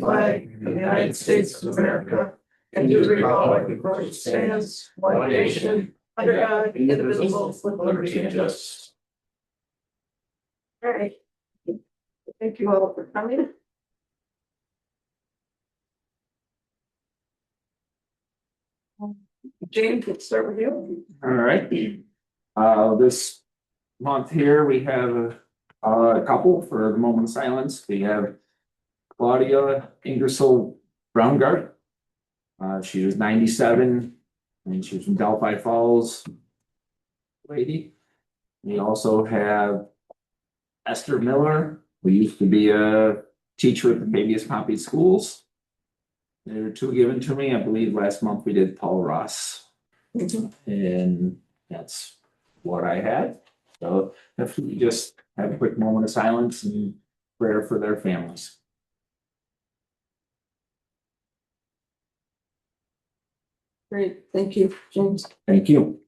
flag of the United States of America and to the republic for which it stands, one nation, under God, indivisible, with liberty and justice. All right. Thank you all for coming. James, let's start with you. All right. This month here, we have a couple for the moment of silence. We have Claudia Ingersoll Brownguard. She was 97 and she was from Delphi Falls. Lady. We also have Esther Miller, who used to be a teacher at the Fabius Pompey schools. There were two given to me. I believe last month we did Paul Ross. And that's what I had. So if we just have a quick moment of silence and prayer for their families. Great, thank you, James. Thank you.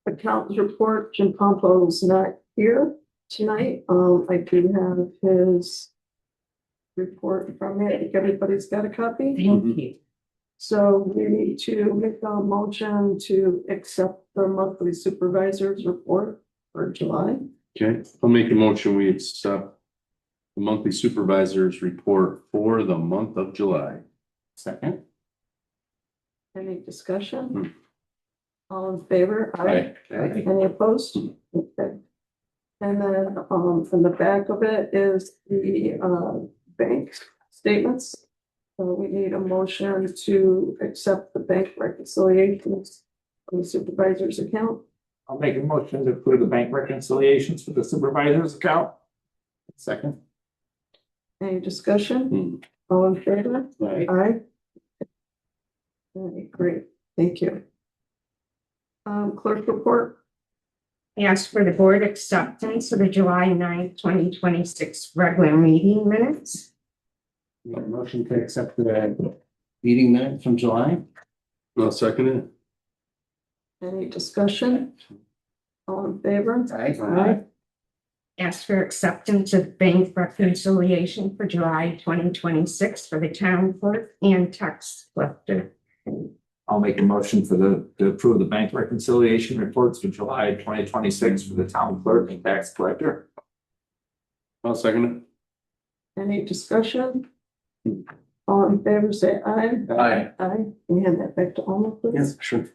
Accountants report, Jim Pompo's not here tonight. I do have his report from it. I think everybody's got a copy. Thank you. So we need to make a motion to accept the monthly supervisor's report for July. Okay, I'll make a motion, we accept the monthly supervisor's report for the month of July. Second. Any discussion? All in favor? Aye. Any opposed? Okay. And then, from the back of it is the, bank statements. So we need a motion to accept the bank reconciliations on the supervisor's account. I'll make a motion to approve the bank reconciliations for the supervisor's account. Second. Any discussion? All in favor? Aye. Aye. Okay, great, thank you. Clerk report, Ask for the board acceptance of the July 9th, 2026 regular meeting minutes. Motion to accept the meeting minutes from July. I'll second it. any discussion? All in favor? Aye. Ask for acceptance of bank reconciliation for July 2026 for the town clerk and tax collector. I'll make a motion to approve the bank reconciliation reports for July 2026 for the town clerk and tax collector. I'll second Any discussion? All in favor, say aye. it. Aye. Aye. Can you hand that back to Alma, please? Yes, sure.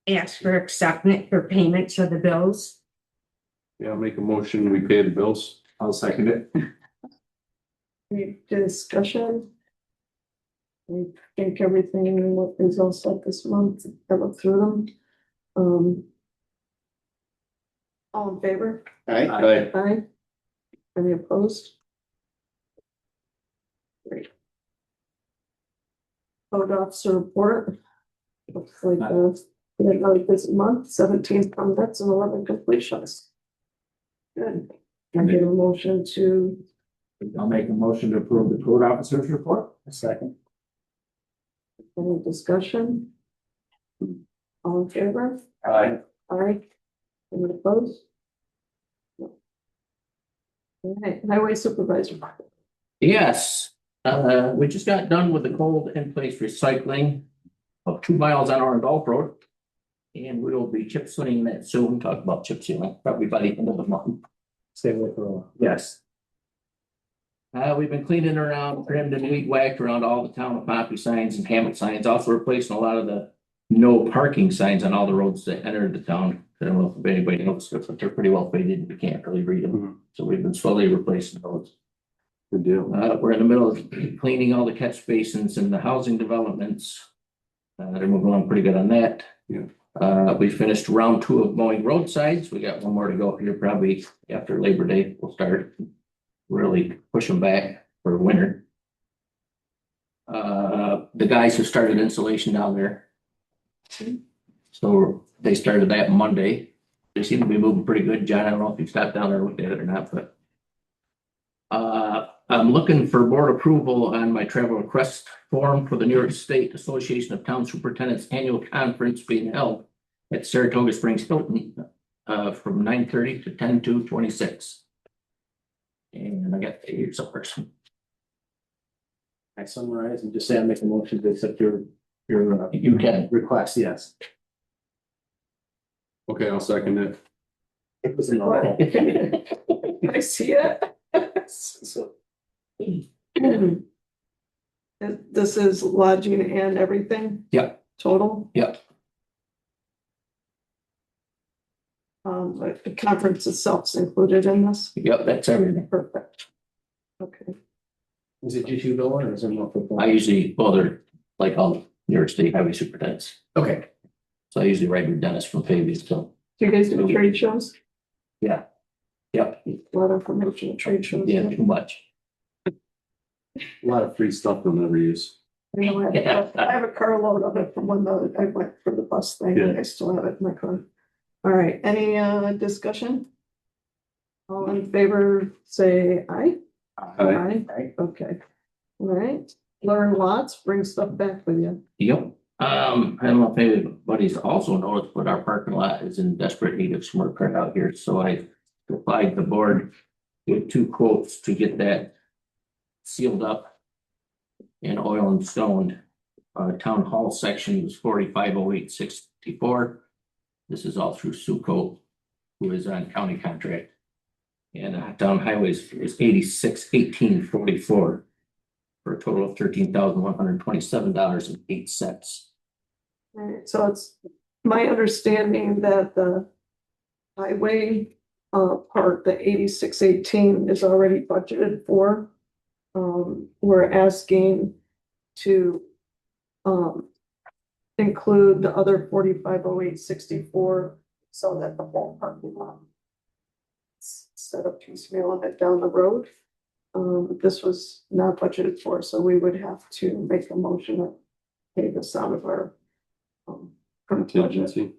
Ask for acceptance for payments of the bills. Yeah, I'll make a motion, we pay the bills. I'll second it. Any discussion? I think everything is all set this month. I looked through them. All in favor? Aye. Aye. Any opposed? Great. Code officer report. Looks like we had another busy month, 17 permits and 11 completions. Good. I get a motion to, I'll make a motion to approve the code officer's report. A second. any discussion? All in favor? Aye. Aye. Any opposed? No. Okay, highway supervisor. Yes, we just got done with the cold in place recycling of 2 miles on Orange Gulf Road. And we will be chip sealing that soon, talk about chip sealing, probably by the end of the month. Stay with for a while. Yes. We've been cleaning around, trimmed and weed whacked around all the town of Pompey signs and Hamlet signs, also replacing a lot of the no parking signs on all the roads that enter the town. I don't know if anybody noticed it, but they're pretty well faded and you can't really read them. So we've been slowly replacing those. Good deal. We're in the middle of cleaning all the catch basins and the housing developments. They're moving along pretty good on that. Yeah. We finished round 2 of mowing roadsides. We got one more to go here, probably after Labor Day. We'll start really push them back for winter. The guys who started insulation down there. So they started that Monday. They seem to be moving pretty good. John, I don't know if you stopped down there and looked at it or not, but I'm looking for board approval on my travel request form for the New York State Association of Town Superintendents Annual Conference being held at Saratoga Springs Hilton from 9:30 to 10:26. And I got here somewhere. I summarize and just say I make a motion to accept your You can. request, yes. Okay, I'll second it. It was in the. I see it. So, This is lodging and everything? Yep. Total? Yep. But the conference itself is included in this? Yep, that's everything. Perfect. Okay, is it just you going or is there more people? I usually, well, they're like all New York State highway superintendents. Okay, So I usually write with Dennis from Fabian, so, do you guys do trade shows? yeah. Yep, A lot of information at trade shows. yeah, too much. A lot of free stuff we'll never use. I know I have a carload of it from when I went for the bus thing, and I still have it in my car. All right, any discussion? All in favor, say aye. Aye. Aye, okay. All right, learn lots, bring stuff back with you. Yep, I don't know if anybody's also noticed, but our parking lot is in desperate need of some work right out here, so I supplied the board with 2 quotes to get that sealed up and oil and stoned. Town hall section was 450864. This is all through Suco, who is on county contract. And town highways is 861844 for a total of $13,127.08. All right, so it's my understanding that the highway part, the 8618 is already budgeted for. We're asking to include the other 450864 so that the whole parking lot instead of piecemealing it down the road. This was not budgeted for, so we would have to make a motion to pay this out of our current budget. Contingency.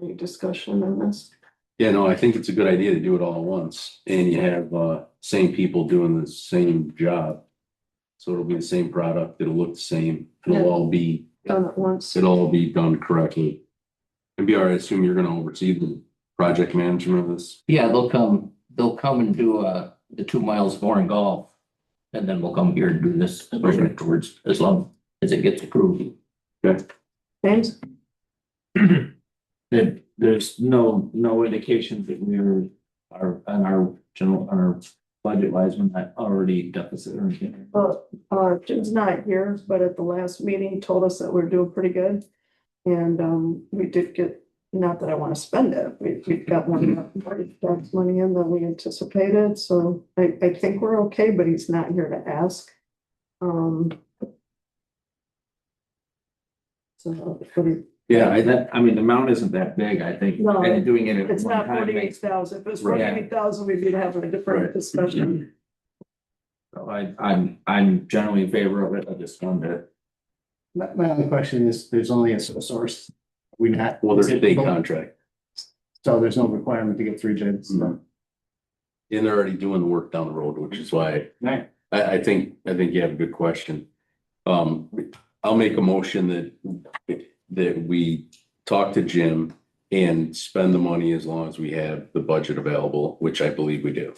Any discussion on this? Yeah, no, I think it's a good idea to do it all at once and you have same people doing the same job. So it'll be the same product, it'll look the same, Yeah. it'll all be Done at once. done correctly. And be all right, I assume you're gonna oversee the project management of this. Yeah, they'll come and do the 2 miles more in golf. And then we'll come here and do this afterwards, as long as it gets approved. James? There's no indications that we're, on our budget wise, we're not already deficit or anything. Well, Jim's not here, but at the last meeting told us that we're doing pretty good. And we did get, not that I want to spend it, we've got more tax money in than we anticipated, so I think we're okay, but he's not here to ask. So, what do you- Yeah, I mean, the amount isn't that big, I think. No, And doing it at it's one not time 48,000, if it was Right. 48,000, we'd be having a different Right. discussion. So I'm generally in favor of it, I just wanted to. my only question is, there's only a source. We not. Well, there's a big So contract there's no requirement to get 3 bids. and they're already doing the work down the road, which is why Right. I think you have a good question. I'll make a motion that we talk to Jim and spend the money as long as we have the budget available, which I believe we do.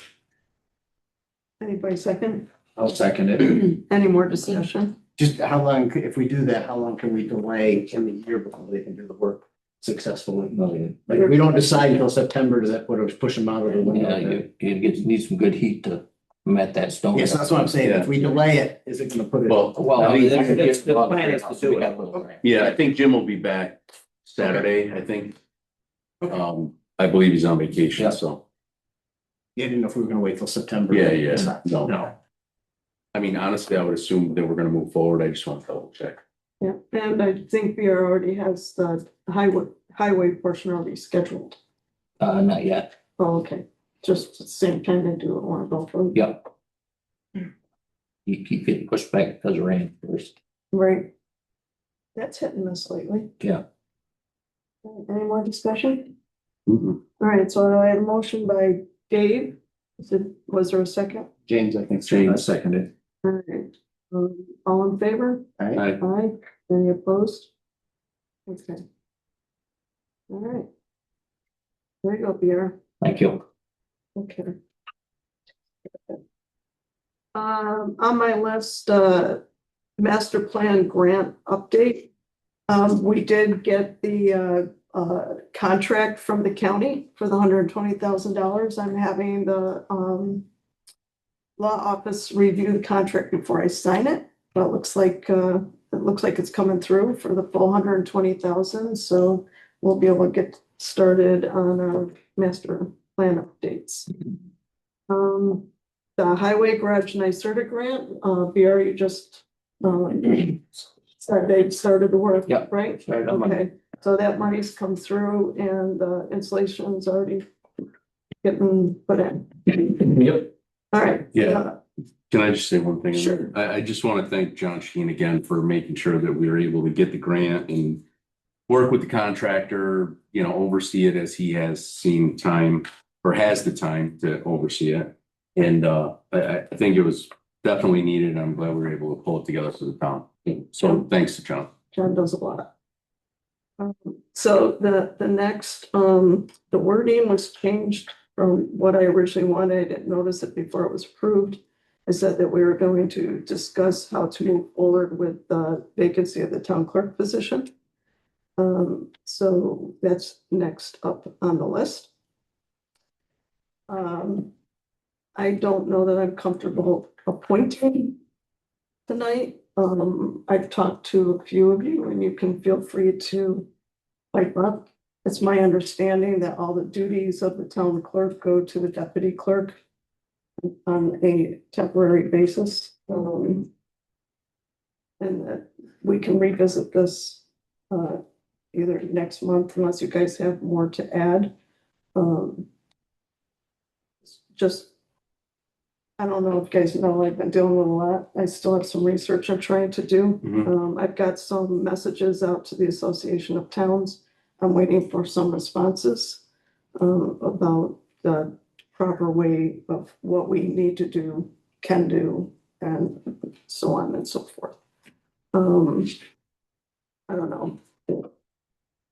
Anybody second? I'll second it. Any more discussion? Just how long, if we do that, how long can we delay in the year before they can do the work successfully? Like, if we don't decide until September, does that push them out of the window? Yeah, you need some good heat to met that stone. Yes, that's what I'm saying. If we delay it, is it gonna put it? Well, Well, I mean, I mean, that's the plan is to do it. yeah, I think Jim will be back Saturday, I think. I believe he's on vacation, Yeah. so. Yeah, I didn't know if we were gonna wait till September. Yeah. No. I mean, honestly, I would assume that we're gonna move forward. I just want to double check. Yeah, and I think we already has the highway portion already scheduled. Not yet. Oh, okay, just the same time they do it, want to go for. Yep. You keep getting pushed back because of rain first. Right. That's hit and miss lately. Yeah. Any more discussion? Mhm. All right, so I had a motion by Dave. Was there a second? James, I think. Shane seconded. All right, all in favor? Alright, I, Aye. Any opposed? Okay. All right. There you go, Pierre. Thank you. Okay. On my list, master plan grant update. We did get the, contract from the county for the $120,000. I'm having the, law office review the contract before I sign it, but it looks like it's coming through for the full 120,000, so we'll be able to get started on our master plan updates. The highway garage NYSERDA grant, BR, you just, said they started the work, Yep. right? Started on Monday. Okay, so that money's come through and the installation's already getting put in. Yep. All right. Yeah. Can I just say one thing? Sure. I just want to thank John Sheen again for making sure that we were able to get the grant and work with the contractor, oversee it as he has seen time or has the time to oversee it. And I think it was definitely needed. I'm glad we were able to pull it together for the town. So thanks to John. John does a lot. So the next, the wording was changed from what I originally wanted. I didn't notice it before it was approved. I said that we were going to discuss how to move forward with the vacancy of the town clerk position. So that's next up on the list. I don't know that I'm comfortable appointing tonight. I've talked to a few of you and you can feel free to pipe up. It's my understanding that all the duties of the town clerk go to the deputy clerk on a temporary basis. And that we can revisit this either next month unless you guys have more to add. Just, I don't know if you guys know, I've been dealing with a lot. I still have some research I'm trying to do. I've got some messages out to the Association of Towns. I'm waiting for some responses about the proper way of what we need to do, can do, and so on and so forth. I don't know.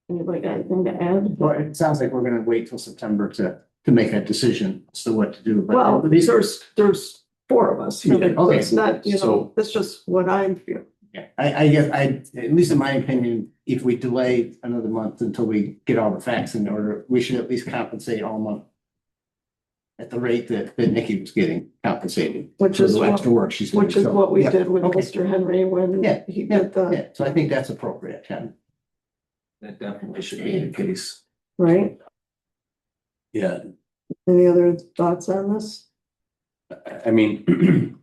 Anybody got anything to add? Well, it sounds like we're gonna wait till September to make a decision as to what to do. But Well, these are, there's four of us here. Yeah, okay. It's not, So- that's just what I'm feeling. yeah, I guess, at least in my opinion, if we delay another month until we get all the facts in order, we should at least compensate Alma at the rate that Nikki was getting compensated. Which for is the what- extra work she's doing. Which is So, what we yeah, did with okay. Mr. Henry when Yeah, he Yeah, did the, yeah, so I think that's appropriate, Ken. That definitely should be the case. right? Yeah. Any other thoughts on this? I mean,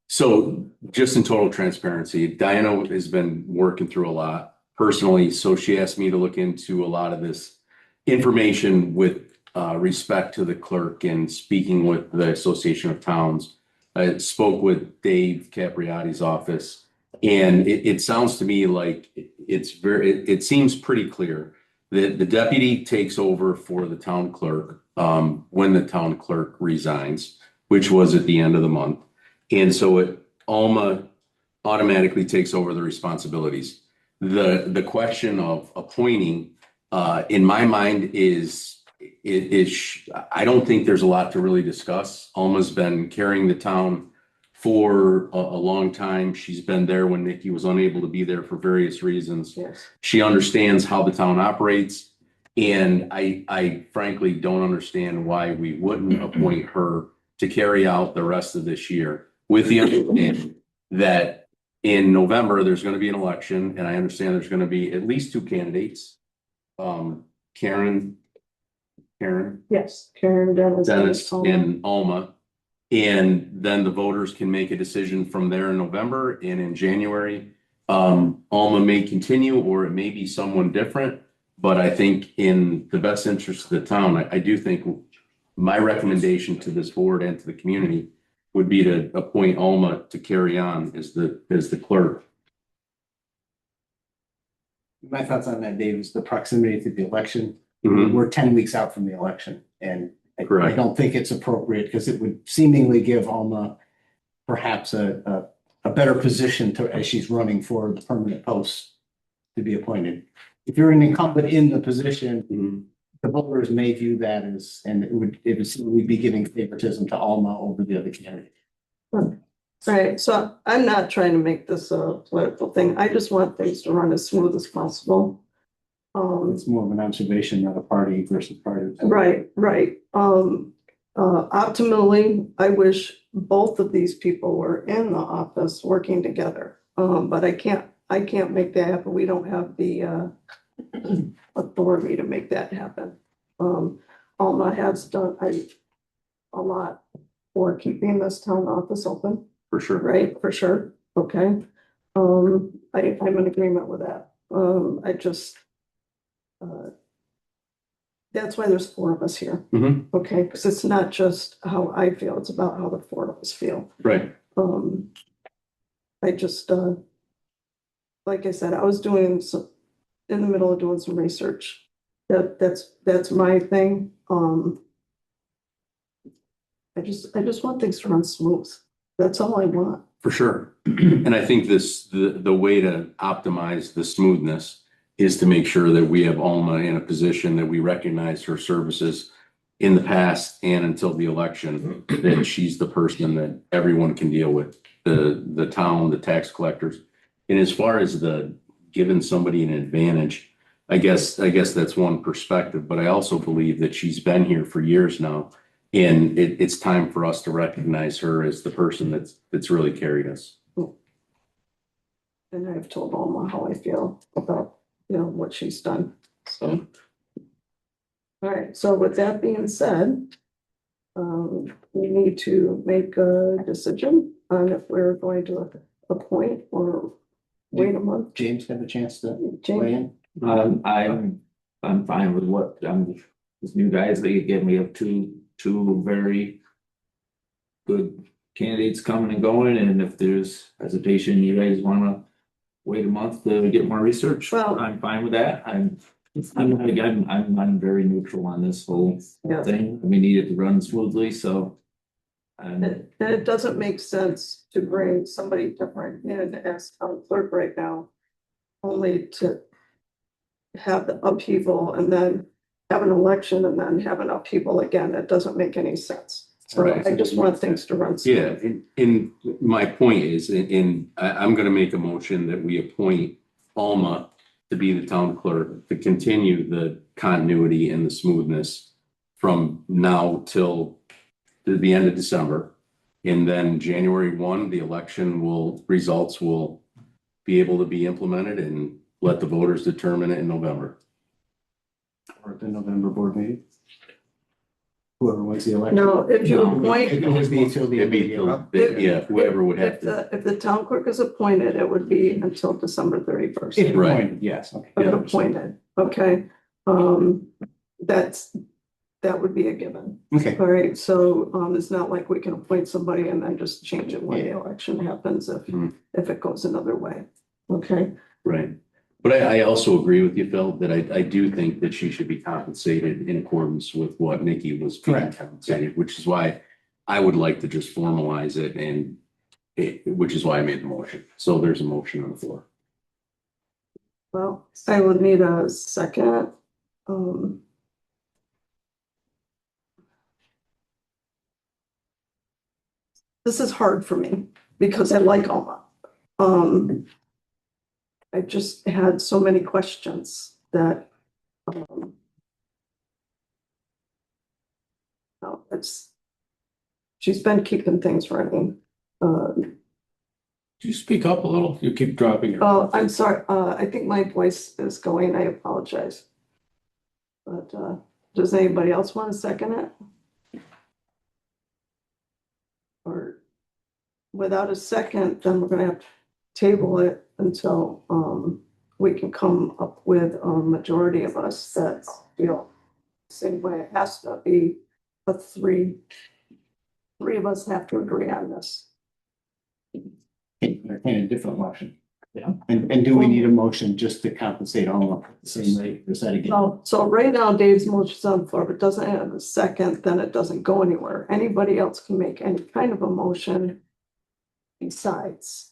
so just in total transparency, Diana has been working through a lot personally. So she asked me to look into a lot of this information with respect to the clerk and speaking with the Association of Towns. I spoke with Dave Capriotti's office, and it sounds to me like it seems pretty clear that the deputy takes over for the town clerk when the town clerk resigns, which was at the end of the month. And so Alma automatically takes over the responsibilities. The question of appointing, in my mind, I don't think there's a lot to really discuss. Alma's been carrying the town for a long time. She's been there when Nikki was unable to be there for various reasons. Yes. She understands how the town operates. And I frankly don't understand why we wouldn't appoint her to carry out the rest of this year with the understanding that in November, there's going to be an election, and I understand there's going to be at least two candidates. Karen, Yes, Karen, Dennis, and Alma. And then the voters can make a decision from there in November, and in January, Alma may continue, or it may be someone different. But I think in the best interest of the town, I do think my recommendation to this board and to the community would be to appoint Alma to carry on as the clerk. My thoughts on that, Dave, is the proximity to the election. Mhm. We're 10 weeks out from the election, and I Correct. don't think it's appropriate because it would seemingly give Alma perhaps a better position to, as she's running for the permanent post to be appointed. If you're an incumbent in the position, Mhm. the voters may view that as, and we'd be giving favoritism to Alma over the other candidate. Right, so I'm not trying to make this a political thing. I just want things to run as smooth as possible. It's more of an observation, not a party versus party. Right. Optimally, I wish both of these people were in the office working together. But I can't make that happen. We don't have the authority to make that happen. Alma has done a lot for keeping this town office open, For sure. right? For sure. Okay. I'm in agreement with that. I just, that's why there's four of us here. Mhm. Okay, because it's not just how I feel, it's about how the four of us feel. Right. I just, like I said, I was doing some, in the middle of doing some research. That's my thing. I just want things to run smooth. That's all I want. For sure. And I think the way to optimize the smoothness is to make sure that we have Alma in a position that we recognize her services in the past and until the election, that she's the person that everyone can deal with, the town, the tax collectors. And as far as the giving somebody an advantage, I guess that's one perspective, but I also believe that she's been here for years now. And it's time for us to recognize her as the person that's really carried us. And I've told Alma how I feel about, what she's done, so. All right, so with that being said, we need to make a decision on if we're going to appoint or wait a month. James have a chance to weigh James, in? I'm fine with what, these new guys that you give me have two very good candidates coming and going, and if there's hesitation, you guys wanna wait a month to get more research, Well- I'm fine with that. I'm very neutral on this whole yeah, thing. We need it to run smoothly, so. and it doesn't make sense to bring somebody different in as town clerk right now, only to have the upheaval and then have an election and then have an upheaval again. It doesn't make any sense. So Right. I just want things to run Yeah, smooth. and my point is, I'm gonna make a motion that we appoint Alma to be the town clerk, to continue the continuity and the smoothness from now till the end of December. And then January 1, the results will be able to be implemented and let the voters determine it in November. Or at the November board meeting? Whoever wins the election. No, if you No. appoint, It would be till the It'd end of the be, year. yeah, whoever would have if to. if the town clerk is appointed, it would be until December 31st. If Right. appointed, yes, okay. But appointed, okay, that would be a given. Okay, All right, so, it's not like we can appoint somebody and then just change it when the election happens Mhm. if it goes another way. Okay, Right. But I also agree with you, Phil, that I do think that she should be compensated in accordance with what Nikki was being Correct. compensated, which is why I would like to just formalize it which is why I made the motion. So there's a motion on the floor. well, I would need a second. This is hard for me because I like Alma. I just had so many questions that, no, she's been keeping things running. Could you speak up a little? You keep dropping your. Oh, I'm sorry, I think my voice is going, I apologize. But, does anybody else want to second it? Or without a second, then we're gonna have to table it until, we can come up with a majority of us that feel the same way. It has to be a three of us have to agree on this. entertain a different motion. Yeah. And do we need a motion just to compensate Alma at the same rate? Is that again? So right now Dave's motion's on the floor, but doesn't have a second, then it doesn't go anywhere. Anybody else can make any kind of a motion besides.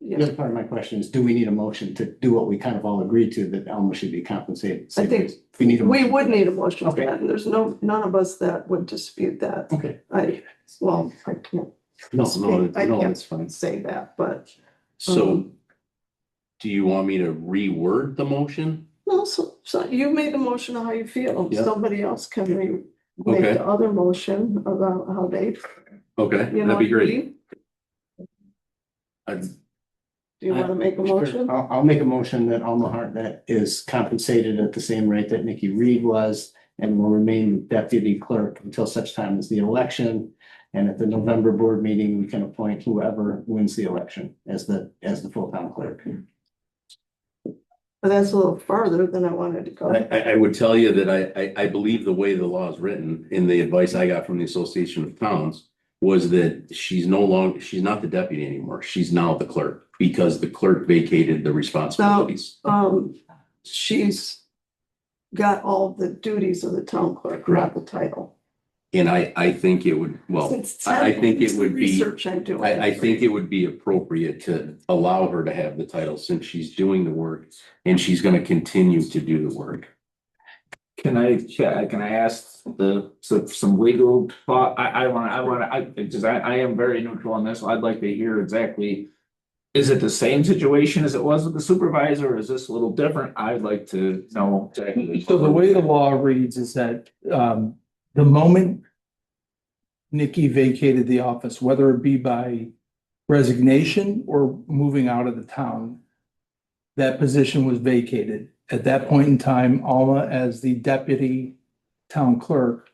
The other part of my question is, do we need a motion to do what we kind of all agreed to, that Alma should be compensated? I think If we need a. We motion- would need a motion for Okay. that, and there's none of us that would dispute that. Okay. I can't No, I no, can't that's fine. say that, but, So do you want me to reword the motion? no, so you made the motion on how you feel. Yeah. Somebody else can make Okay. the other motion about how they, Okay, you know that'd be what I great. mean? I'd- Do you wanna make a Sure. motion? I'll make a motion that Alma Hartnett is compensated at the same rate that Nikki Reed was and will remain deputy clerk until such time as the election. And at the November board meeting, we can appoint whoever wins the election as the full-time clerk. But that's a little farther than I wanted to go. I would tell you that I believe the way the law is written, in the advice I got from the Association of Towns, was that she's not the deputy anymore. She's now the clerk, because the clerk vacated the responsibilities. She's got all the duties of the town clerk, not the title. And I think it would, well, Since I think it it's the would be, research I'm doing. I think it would be appropriate to allow her to have the title, since she's doing the work and she's gonna continue to do the work. Can I ask some legal thought? Because I am very neutral on this, so I'd like to hear exactly. Is it the same situation as it was with the supervisor, or is this a little different? I'd like to know exactly. So the way the law reads is that the moment Nikki vacated the office, whether it be by resignation or moving out of the town, that position was vacated. At that point in time, Alma, as the deputy town clerk,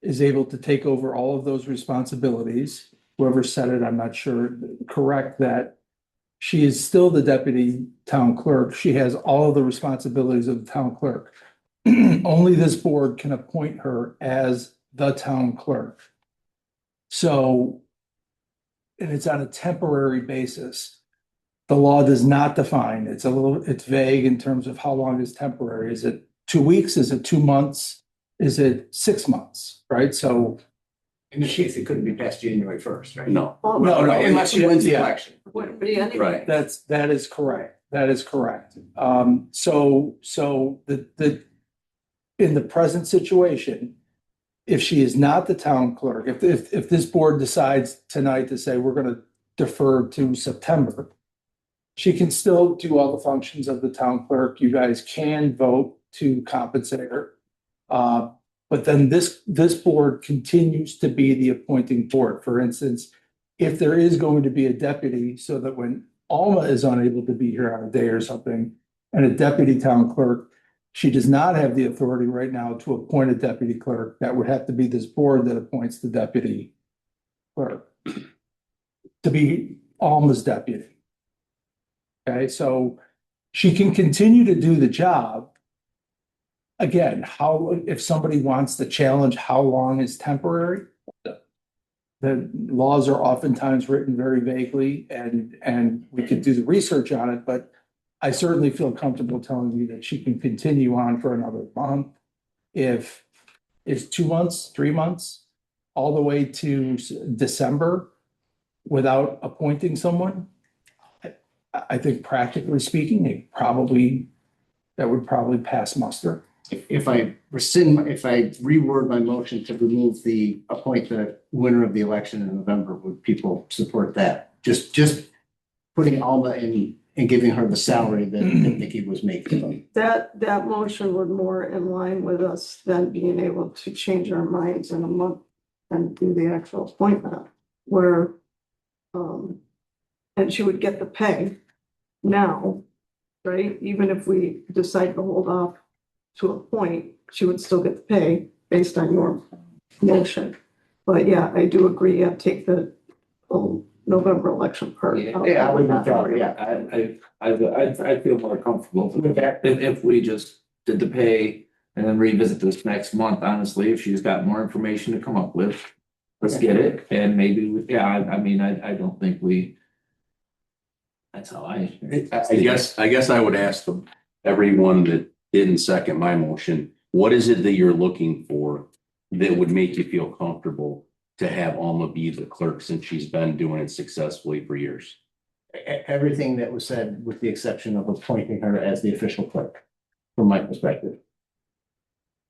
is able to take over all of those responsibilities. Whoever said it, I'm not sure, correct that she is still the deputy town clerk. She has all of the responsibilities of the town clerk. Only this board can appoint her as the town clerk. So, and it's on a temporary basis. The law does not define, it's vague in terms of how long is temporary. Is it 2 weeks? Is it 2 months? Is it 6 months? Right? So, In this case, it couldn't be past January first, right? No, Oh, No, Unless she wins the yeah. election. Wouldn't be any. right. that is correct. That is correct. So the in the present situation, if she is not the town clerk, if this board decides tonight to say we're gonna defer to September, she can still do all the functions of the town clerk. You guys can vote to compensate her. But then this board continues to be the appointing board. For instance, if there is going to be a deputy, so that when Alma is unable to be here on a day or something, and a deputy town clerk, she does not have the authority right now to appoint a deputy clerk. That would have to be this board that appoints the deputy clerk to be Alma's deputy. Okay, so she can continue to do the job. Again, if somebody wants to challenge how long is temporary, the laws are oftentimes written very vaguely, and we could do the research on it, but I certainly feel comfortable telling you that she can continue on for another month. If it's 2 months, 3 months, all the way to December without appointing someone, I think practically speaking, that would probably pass muster. If I reword my motion to remove appoint the winner of the election in November, would people support that? Just putting Alma in and giving her the salary that Nikki was making. That motion would more in line with us than being able to change our minds in a month and do the actual appointment where, and she would get the pay now, right? Even if we decide to hold off to a point, she would still get the pay based on your motion. But yeah, I do agree. I'd take the November election part. Yeah, I would not doubt, yeah. I feel more comfortable with that if we just did the pay and then revisit this next month. Honestly, if she's got more information to come up with, let's get it. And maybe, I don't think that's how I I guess I would ask everyone that didn't second my motion, what is it that you're looking for that would make you feel comfortable to have Alma be the clerk, since she's been doing it successfully for years? everything that was said, with the exception of appointing her as the official clerk, from my perspective.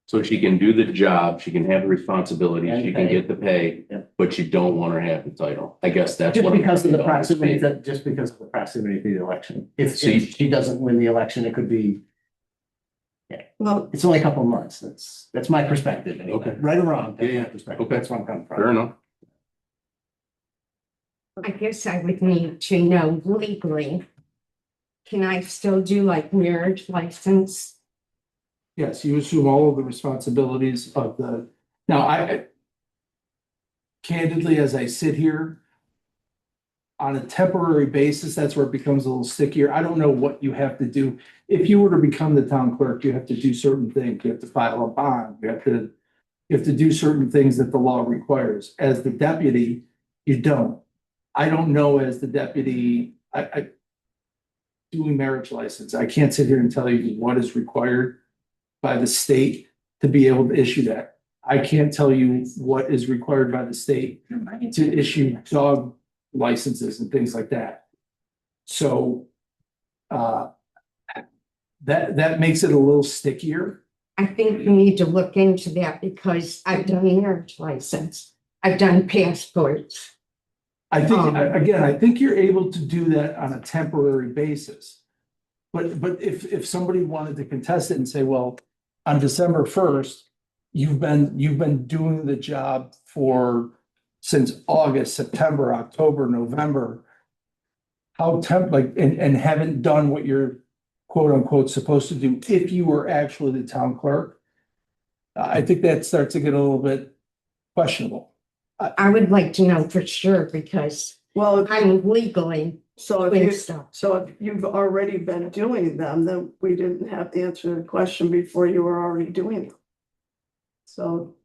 So she can do the job, she can have the responsibility, And she can pay. get the pay, Yeah. but you don't want her to have the title. I guess that's Just what. I'm because of the trying to proximity, understand. just because of the proximity to the election. If So you- she doesn't win the election, it could be, Well, it's only a couple of months. That's my perspective. anyway. Okay. Right or wrong, that's Yeah, my yeah. perspective. Okay. That's where I'm coming Fair from. enough. I guess I would need to know legally. Can I still do like marriage license? Yes, you assume all of the responsibilities of the, now candidly, as I sit here on a temporary basis, that's where it becomes a little stickier. I don't know what you have to do. If you were to become the town clerk, you have to do certain things. You have to file a bond. You have to do certain things that the law requires. As the deputy, you don't. I don't know as the deputy, doing marriage license. I can't sit here and tell you what is required by the state to be able to issue that. I can't tell you what is required by the state to issue dog licenses and things like that. So that makes it a little stickier. I think you need to look into that because I've done marriage license. I've done passports. I think, again, I think you're able to do that on a temporary basis. But if somebody wanted to contest it and say, well, on December 1st, you've been doing the job since August, September, October, November. And haven't done what you're quote unquote supposed to do if you were actually the town clerk. I think that starts to get a little bit questionable. I would like to know for sure because well, I'm legally so if doing you, stuff. so if you've already been doing them, then we didn't have to answer the question before you were already doing them. So,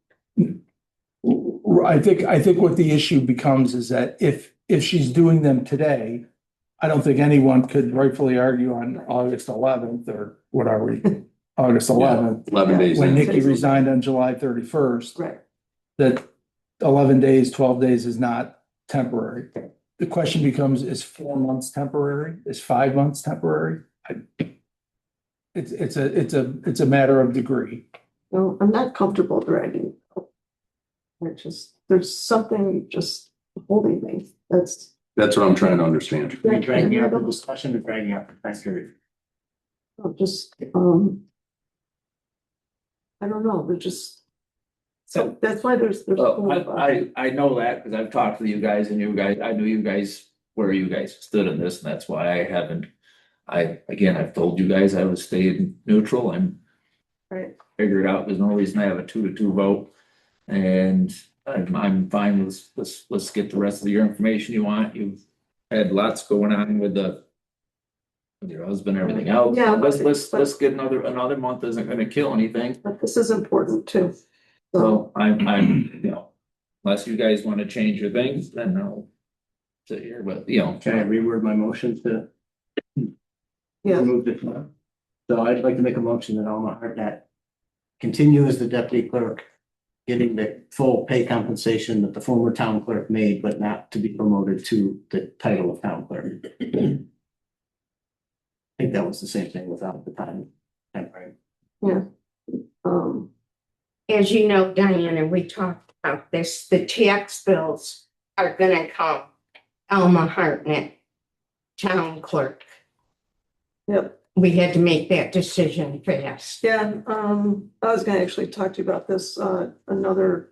I think what the issue becomes is that if she's doing them today, I don't think anyone could rightfully argue on August 11th or what are we, August 11th, 11 days. when in. Nikki resigned on July 31st, right, that 11 days, 12 days is not temporary. The question becomes, is 4 months temporary? Is 5 months temporary? It's a matter of degree. no, I'm not comfortable dragging. There's something just holding me, that's. That's what I'm trying to understand. You're dragging out the discussion or dragging out the time period. Just, I don't know, they're just, So, that's why there's. well, I know that because I've talked to you guys and you guys, I knew you guys, where you guys stood in this, and that's why I haven't. I've told you guys I was staying neutral and Right, figured out there's no reason to have a 2-2 vote. And I'm fine with, let's get the rest of your information you want. You've had lots going on with your husband, and everything else. Yeah, Let's get another month isn't gonna kill anything. but this is important too. So I'm, unless you guys want to change your things, then I'll sit here, but Can I reword my motion to Yeah, remove it? So I'd like to make a motion that Alma Hartnett continue as the deputy clerk, getting the full pay compensation that the former town clerk made, but not to be promoted to the title of town clerk. I think that was the same thing without the time frame. As you know, Diana, we talked about this, the tax bills are gonna come. Alma Hartnett, town clerk. yep. We had to make that decision fast. Yeah, I was gonna actually talk to you about this, another,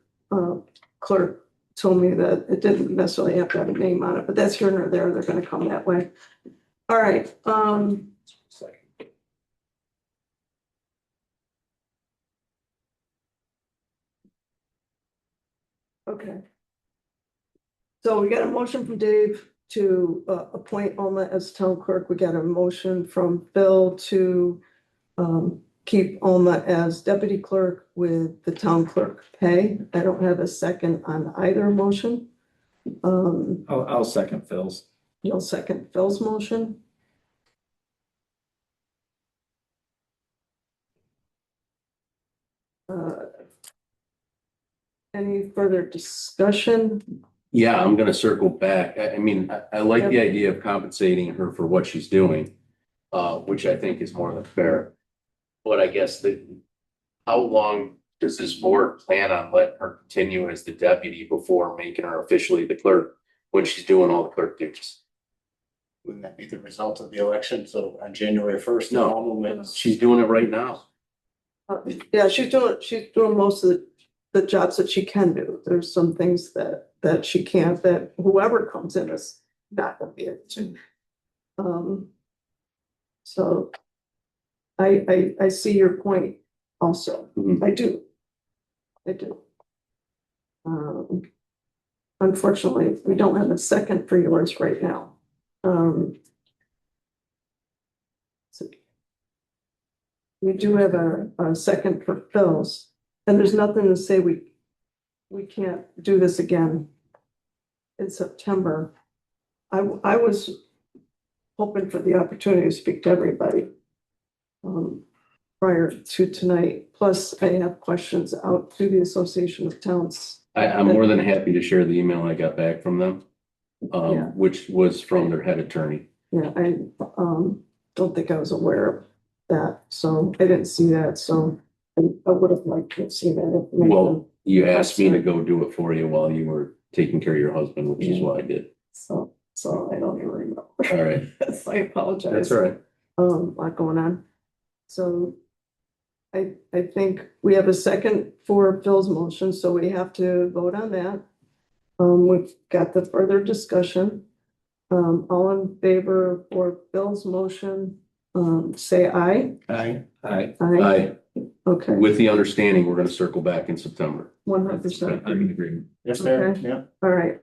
clerk told me that it didn't necessarily have to have a name on it, but that's here nor there, they're gonna come that way. All right, okay. So we got a motion from Dave to, appoint Alma as town clerk, we got a motion from Phil to, keep Alma as deputy clerk with the town clerk pay. I don't have a second on either motion. I'll second Phil's. You'll second Phil's motion. Any further discussion? Yeah, I'm gonna circle back. I mean, I like the idea of compensating her for what she's doing, which I think is more than fair. But I guess how long does this board plan on letting her continue as the deputy before making her officially the clerk when she's doing all the clerk duties? Wouldn't that be the result of the election? So on January first? No, she's doing it right now. Yeah, she's doing most of the jobs that she can do. There's some things that she can't, that whoever comes in is not gonna be able to. So I see your point also. Mhm. I do. I do. Unfortunately, we don't have a second for yours right now. So we do have a second for Phil's, and there's nothing to say we can't do this again in September. I was hoping for the opportunity to speak to everybody prior to tonight. Plus, I have questions out to the Association of Towns. I'm more than happy to share the email I got back from them, Yeah. which was from their head attorney. Yeah, I don't think I was aware of that, so I didn't see that, so I would have liked to have seen that information. Well, you asked me to go do it for you while you were taking care of your husband, which is what I did. So I don't even remember. All right, So I apologize. that's all right. A lot going on. So I think we have a second for Phil's motion, so we have to vote on that. We've got the further discussion. All in favor for Phil's motion, say aye. Aye. Aye. Aye. Okay, With the understanding, we're gonna circle back in September. 100%. I'm in agreement. Yes, sir. Okay. Yeah. All right.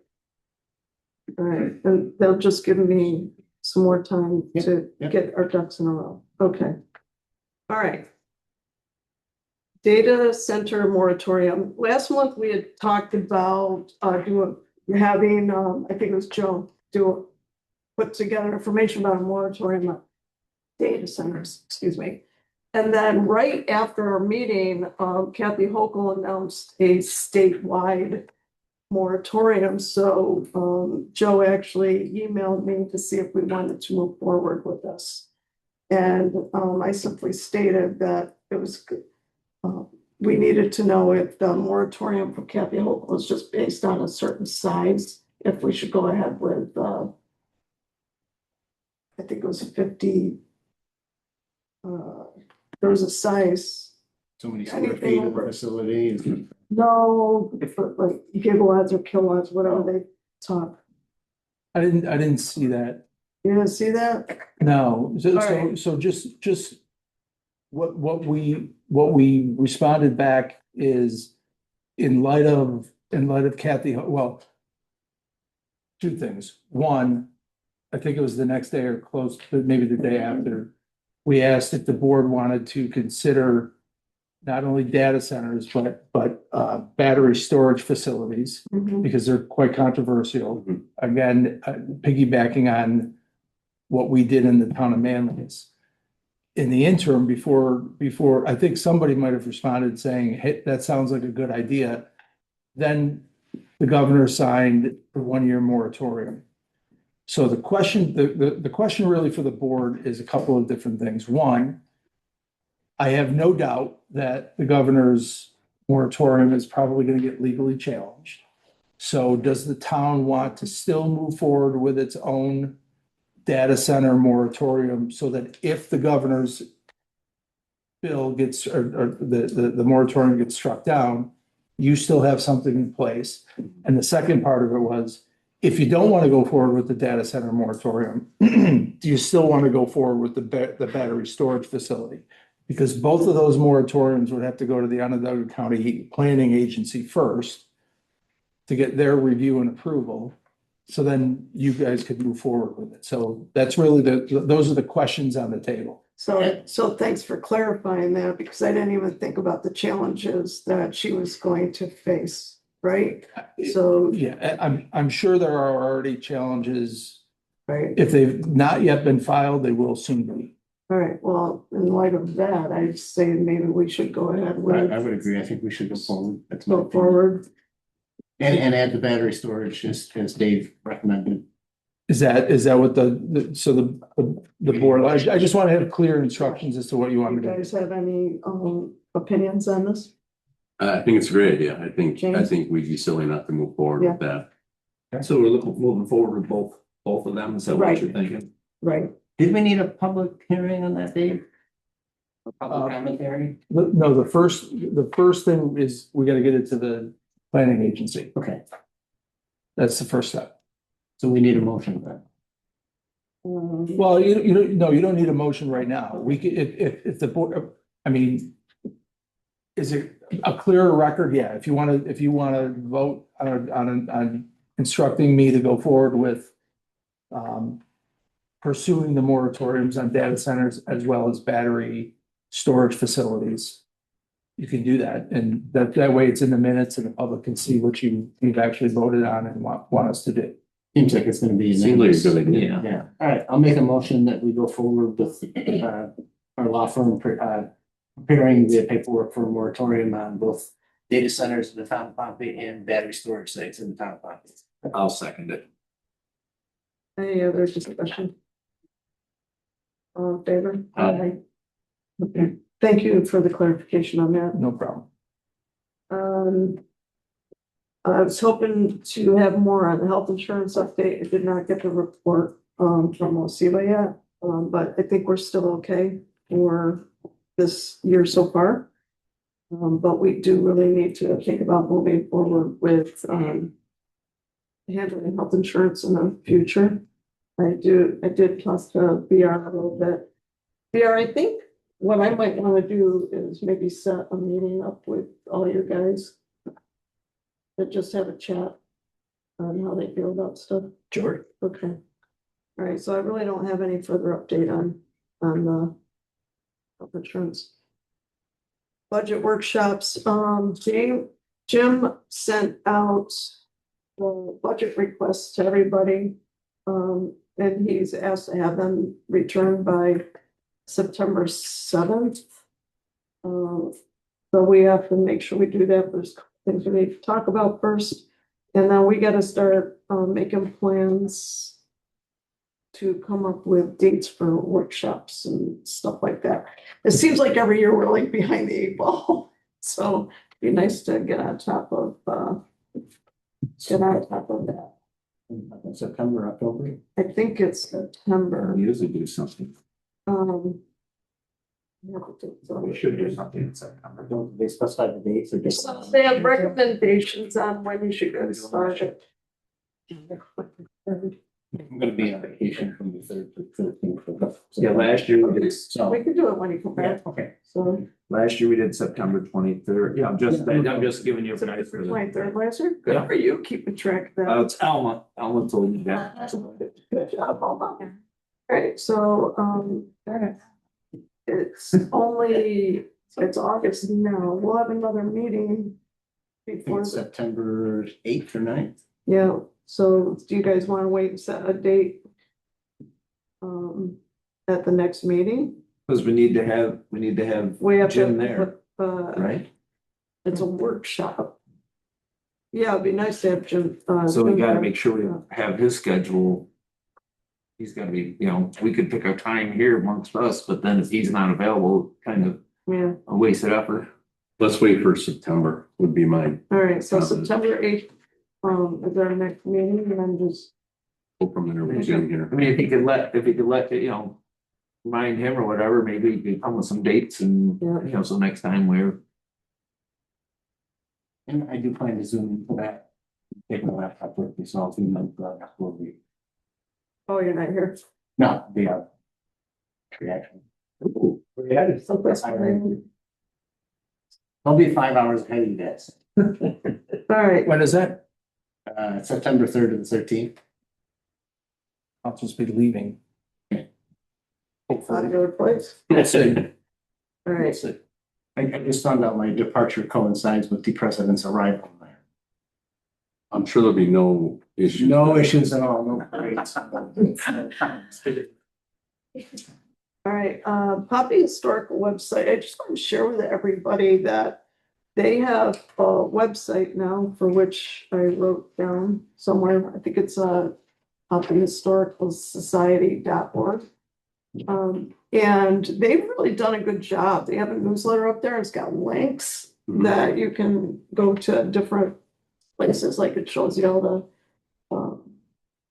All right, and they'll just give me some more time to Yep. get our ducks in a row. Okay. All right. Data center moratorium. Last month, we had talked about having, I think it was Joe, put together information about a moratorium on data centers, excuse me. And then right after our meeting, Kathy Hochul announced a statewide moratorium. So Joe actually emailed me to see if we wanted to move forward with this. And I simply stated that it was good. We needed to know if the moratorium for Kathy Hochul was just based on a certain size, if we should go ahead with, I think it was 50. There was a size, So many square Anything feet of over- the facility. and- no, like gigawatts or kilowatts, whatever they talk. I didn't see that. You didn't see that? No, All right. so just what we responded back is in light of Kathy, well, two things. One, I think it was the next day or close, but maybe the day after, we asked if the board wanted to consider not only data centers, but battery storage facilities, Mhm. because they're quite controversial. Mhm. Again, piggybacking on what we did in the town of Manlius. In the interim, before, I think somebody might have responded saying, hey, that sounds like a good idea. Then the governor signed the 1-year moratorium. So the question really for the board is a couple of different things. One, I have no doubt that the governor's moratorium is probably going to get legally challenged. So does the town want to still move forward with its own data center moratorium so that if the governor's bill gets, or the moratorium gets struck down, you still have something in place? And the second part of it was, if you don't want to go forward with the data center moratorium, do you still want to go forward with the battery storage facility? Because both of those moratoriums would have to go to the Onondaga County Planning Agency first to get their review and approval. So then you guys could move forward with it. So that's really those are the questions on the table. So thanks for clarifying that, because I didn't even think about the challenges that she was going to face, right? So, Yeah, I'm sure there are already challenges. right, If they've not yet been filed, they will soon be. all right, well, in light of that, I'd say maybe we should go ahead I with, would agree. I think we should go forward. That's my go opinion. forward. And add the battery storage as Dave recommended. Is that what the board, I just want to have clear instructions as to what you want You me to do. guys have any, opinions on this? I think it's a great idea. I James? think we'd be silly not to move forward with that. So we're moving forward with both of them, is that what Right. you're thinking? Right. Did we need a public hearing on that, Dave? A Uh, public commentary? No, the first thing is we gotta get it to the planning agency. Okay, That's the first step. so we need a motion for that. Well, you don't, no, you don't need a motion right now. We could, if the board, I mean, is it a clearer record? Yeah, if you wanna vote on instructing me to go forward with pursuing the moratoriums on data centers as well as battery storage facilities. You can do that, and that way it's in the minutes and the public can see what you've actually voted on and want us to do. Seems like it's gonna be. Seems like a good idea. Yeah. Yeah, all right, I'll make a motion that we go forward with our law firm preparing the paperwork for a moratorium on both data centers in the town of Pompey and battery storage sites in the town of Pompey. I'll second it. Any other discussion? All in favor? Aye. Okay, thank you for the clarification on that. No problem. I was hoping to have more on the health insurance update. I did not get the report, from OSEBA yet. But I think we're still okay for this year so far. But we do really need to think about moving forward with, handling health insurance in the future. I did talk to BR a little bit. BR, I think what I might wanna do is maybe set a meeting up with all you guys. To just have a chat on how they feel about stuff. Sure. Okay. All right, so I really don't have any further update on the health insurance. Budget workshops, Jim sent out the budget requests to everybody. And he's asked to have them returned by September 7th. So we have to make sure we do that. There's a couple things we need to talk about first. And then we gotta start making plans to come up with dates for workshops and stuff like that. It seems like every year we're like behind the eight ball. So it'd be nice to get on top of that. September, October. I think it's September. We usually do something. We should do something in September. Don't they specify the dates or just? So they have recommendations on when you should get started. I'm gonna be on vacation from the 3rd to 13th. Yeah, last year we did, So, We can do it when you come back, okay. so. last year we did September 23rd. Yeah, I'm just giving you guys for the. 23rd last year, good Yeah. for you, keeping track of that. It's Alma. Alma told me that. Good job, Alma. Alright, so, it's August now, we'll have another meeting. I think Before, it's September 8th or 9th. yeah, so do you guys wanna wait and set a date? At the next meeting? Because we need to have We have Jim to, there, right? it's a workshop. Yeah, it'd be nice to have Jim. So we Jim gotta there. make sure we have his schedule. He's gotta be, we could pick our time here amongst us, but then if he's not available, kind of Yeah, a wasted effort. Let's wait for September would be mine. alright, so Sounds good. September 8th, is our next meeting, and I'm just, Go from there with Jim here. I mean, if he could let, remind him or whatever, maybe he could come with some dates and, Yeah. so next time we're. And I do plan to zoom into that. Taking a laptop with me, so I'll zoom in for that will be. oh, you're not here. No, the reaction. So that's fine. I'll be 5 hours ahead of you guys. Alright, When is that? September 3rd to the 13th. I'm supposed to be leaving. on your place, We'll see. We'll alright, see. I just found out my departure coincides with the president's arrival there. I'm sure there'll be no issue. No issues at all, no parades. alright, Poppy Historical website, I just want to share with everybody that they have a website now for which I wrote down somewhere. I think it's up in historicalsociety.org. And they've really done a good job. They have a newsletter up there. It's got links that you can go to different places, like it shows you all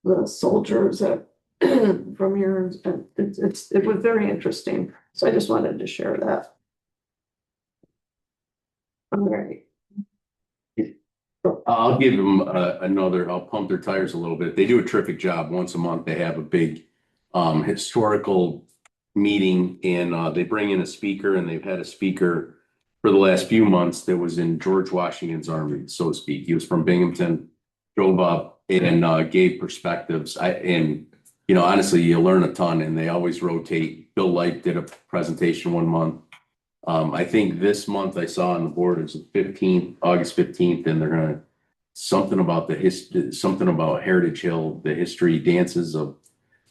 the soldiers that from here, and it was very interesting. So I just wanted to share that. All right. I'll give them I'll pump their tires a little bit. They do a terrific job. Once a month, they have a big historical meeting, and they bring in a speaker, and they've had a speaker for the last few months that was in George Washington's army, so to speak. He was from Binghamton, drove up and gave perspectives. Honestly, you learn a ton, and they always rotate. Bill Light did a presentation one month. I think this month I saw on the board is the 15th, August 15th, and they're gonna something about something about Heritage Hill, the history dances of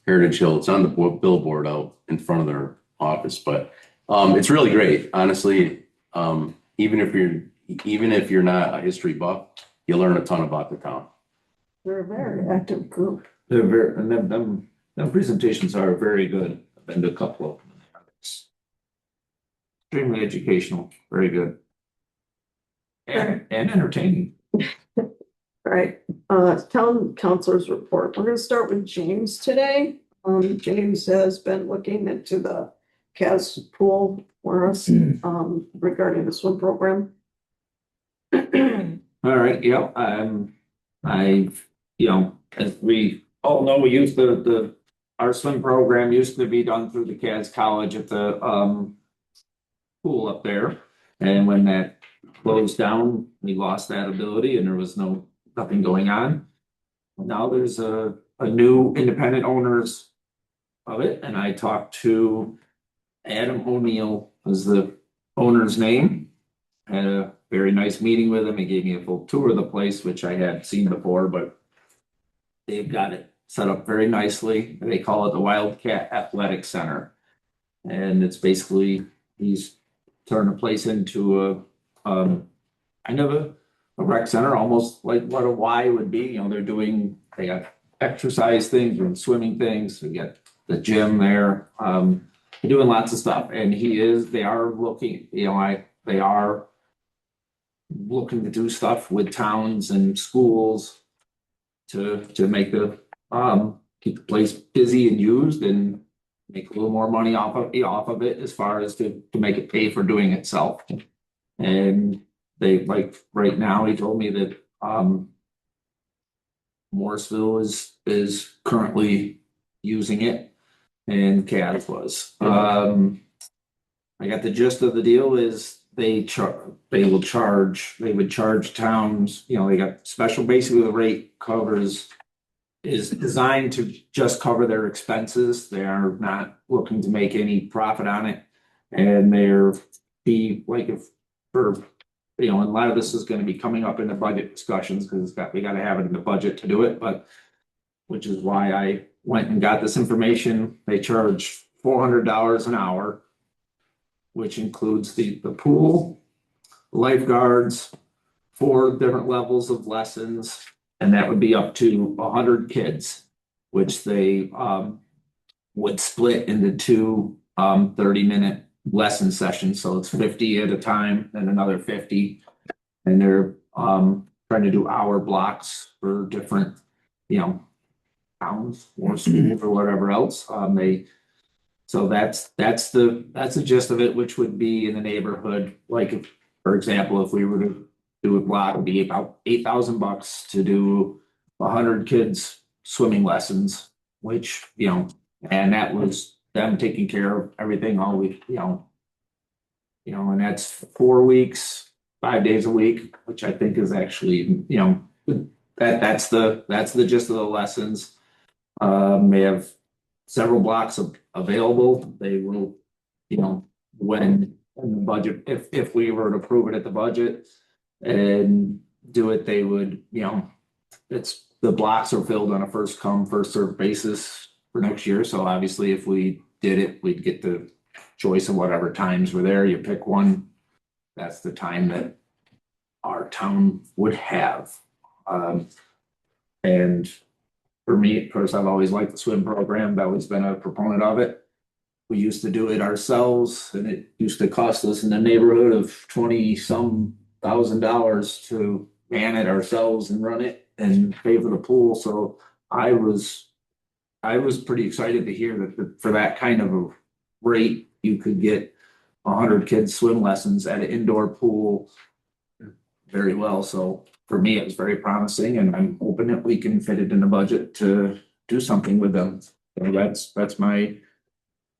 Heritage Hill. It's on the billboard out in front of their office, but it's really great. Honestly, even if you're not a history buff, you learn a ton about the town. They're a very active group. They're very, and them presentations are very good. I've been to a couple of them. It's extremely educational, very good. And entertaining. All right, town councilors report. We're gonna start with James today. James has been looking into the CAS pool for us, regarding the swim program. All right, yeah, as we all know, we used our swim program used to be done through the CAS College at the pool up there. And when that closed down, we lost that ability and there was nothing going on. Now there's a new independent owners of it, and I talked to Adam O'Neill was the owner's name. Had a very nice meeting with him. He gave me a full tour of the place, which I had seen before, but they've got it set up very nicely. They call it the Wildcat Athletic Center. And it's basically, he's turned the place into a kind of a rec center, almost like what a Y would be. They got exercise things and swimming things. We got the gym there. They're doing lots of stuff. And they are looking to do stuff with towns and schools to make keep the place busy and used and make a little more money off of it as far as to make it pay for doing itself. And they, like, right now, he told me that Morrisville is currently using it and CAS was. I got the gist of the deal is they would charge towns, they got basically the rate is designed to just cover their expenses. They are not looking to make any profit on it. And and a lot of this is going to be coming up in the budget discussions because we got to have it in the budget to do it, which is why I went and got this information. They charge $400 an hour, which includes the pool, lifeguards, 4 different levels of lessons, and that would be up to 100 kids, which they would split into 2 30-minute lesson sessions. So it's 50 at a time and another 50. And they're trying to do hour blocks for different, towns or schools or whatever else. So that's the gist of it, which would be in the neighborhood. Like, for example, if we were to do a block, it would be about $8,000 to do 100 kids swimming lessons, which, and that was them taking care of everything all week, and that's 4 weeks, 5 days a week, which I think is actually, that's the gist of the lessons. They have several blocks available. They will, when in the budget, if we were to approve it at the budget and do it, they would, the blocks are filled on a first come, first served basis for next year. So obviously if we did it, we'd get the choice of whatever times were there. You pick one, that's the time that our town would have. And for me, of course, I've always liked the swim program. I've always been a proponent of it. We used to do it ourselves and it used to cost us in the neighborhood of 20-some thousand dollars to man it ourselves and run it and pay for the pool. So I was pretty excited to hear that for that kind of a rate, you could get 100 kids swim lessons at an indoor pool very well. So for me, it was very promising and I'm hoping that we can fit it in the budget to do something with them. So that's my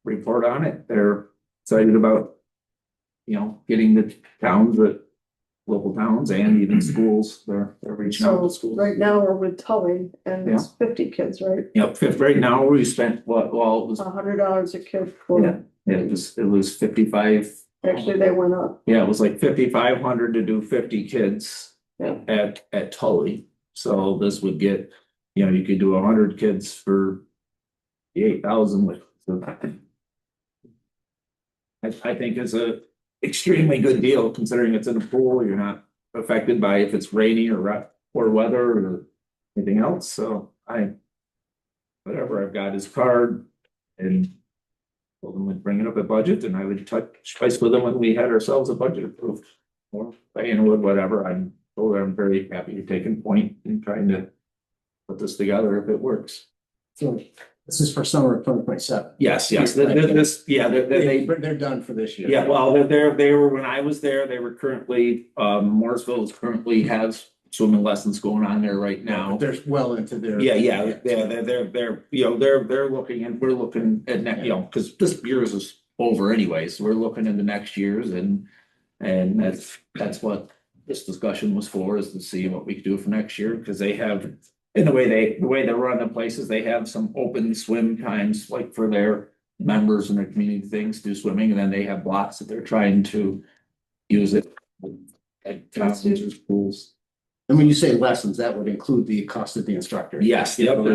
report on it. They're excited about, getting the towns, the local towns and even schools. They're reaching out So to schools. right now we're with Tully and it's 50 kids, right? Yep, right now we spent what, well, it was, $100 a kid for, Yeah. it was 55. actually they went up. Yeah, it was like 5,500 to do 50 kids Yeah. at Tully. So this would get, you could do 100 kids for the 8,000 with. I think it's a extremely good deal considering it's in a pool. You're not affected by if it's rainy or weather or anything else. So whatever, I've got his card and told him we'd bring it up at budget and I would touch base with him when we had ourselves a budget approved. Or paying with whatever. I'm very happy you're taking point in trying to put this together if it works. So this is for summer of 2027. Yes, They're done for this year. Yeah, well, they were, when I was there, they were currently, Morrisville currently has swimming lessons going on there right now. They're well into their. They're looking and we're looking at next, because this year's is over anyways. We're looking into next year's and that's what this discussion was for, is to see what we could do for next year, because they have, in the way they run the places, they have some open swim times, like for their members and their community things, do swimming, and then they have blocks that they're trying to use it at towns or schools. And when you say lessons, that would include the cost of the instructor. Yes, yep, I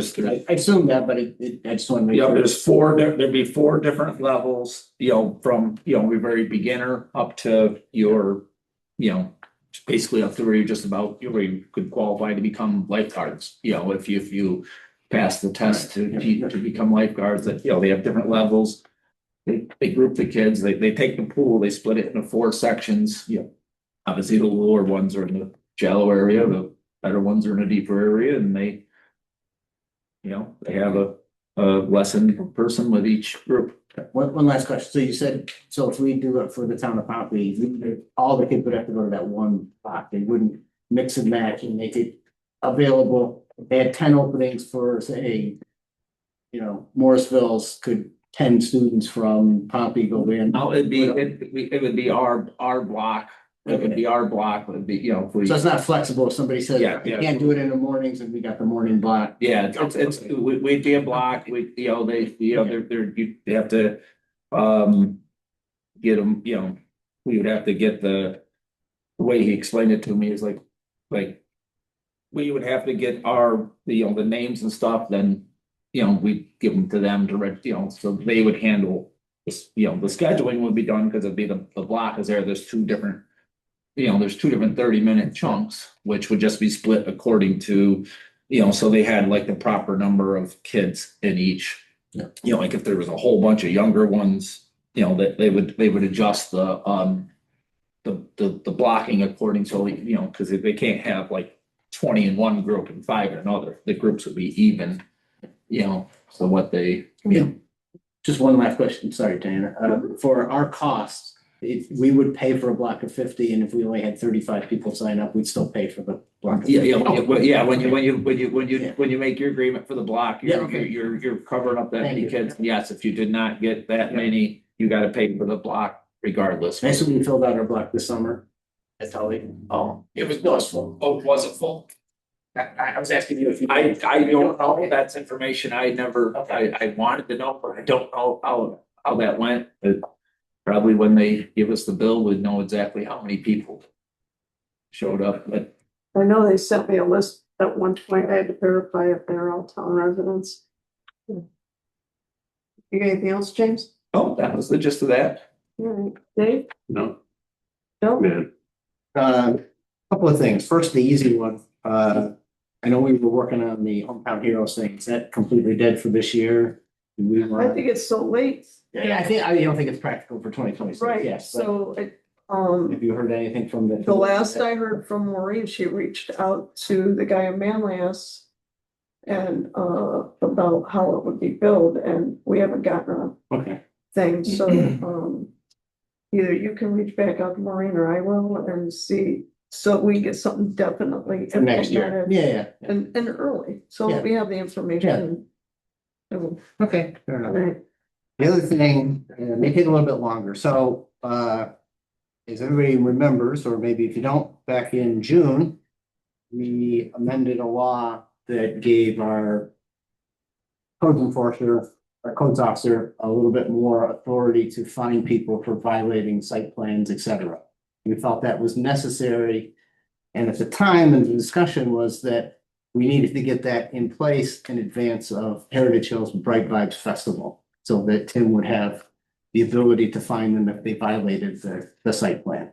assume that, but I just want to make yeah, sure. there'd be 4 different levels, from, a very beginner up to your, basically up to where you're just about, where you could qualify to become lifeguards. If you pass the test to become lifeguards, that, they have different levels. They group the kids, they take the pool, they split it into 4 sections, obviously the lower ones are in the shallow area, the better ones are in a deeper area, and they have a lesson person with each group. One last question. So you said, so if we do it for the town of Pompey, all the kids would have to go to that one block. They wouldn't mix and match and make it available. They had 10 openings for, say, Morrisville's could 10 students from Pompey go in. No, it would be our block. It would be our block, it would be, if we. So it's not flexible. If somebody says, Yeah, you yeah. can't do it in the mornings and we got the morning block. Yeah, we'd be a block, they have to, get them, we would have to get the way he explained it to me is like, we would have to get the names and stuff, then, we'd give them to them to so they would handle this, the scheduling would be done, because it'd be the block is there, there's 2 different 30-minute chunks, which would just be split according to, so they had like the proper number of kids in each. Yeah. Like if there was a whole bunch of younger ones, that they would adjust the blocking according to, because they can't have like 20 in one group and 5 in another. The groups would be even, so what they, Just one last question. Sorry, Diana. For our costs, if we would pay for a block of 50, and if we only had 35 people sign up, we'd still pay for the block. Of 50. When you make your agreement for the block, Yeah, okay. you're covering up that Thank many you. kids. Yes, if you did not get that many, you gotta pay for the block regardless. I assume we filled out our block this summer at Tully. Oh, It was full. Oh, was it full? I was asking you if you. I don't know, that's information I never, I wanted to know, but I don't know how that went. But probably when they give us the bill, we'd know exactly how many people showed up, but I know they sent me a list at one point. I had to verify if they're all town residents. You got anything else, James? oh, that was the gist of that. All right, Dave? No, Bill? man. Couple of things. First, the easy one. I know we were working on the hometown heroes thing. Is that completely dead for this year? Do we I want? think it's so late. Yeah, I don't think it's practical for 2026. Right, Yes, but so have you heard anything from the last I heard from Maureen, she reached out to the guy in Manlius and about how it would be billed, and we haven't gotten Okay. a thing, so either you can reach back out to Maureen or I will and see, so we get something definitely For next year. implemented Yeah. and early, so Yeah. we have the information. Okay. Fair enough. Right. The other thing, may take a little bit longer, so, as everybody remembers, or maybe if you don't, back in June, we amended a law that gave our code enforcer, our codes officer, a little bit more authority to fine people for violating site plans, et cetera. We felt that was necessary, and at the time, and the discussion was that we needed to get that in place in advance of Heritage Hills Bright Vibes Festival, so that Tim would have the ability to fine them if they violated the site plan.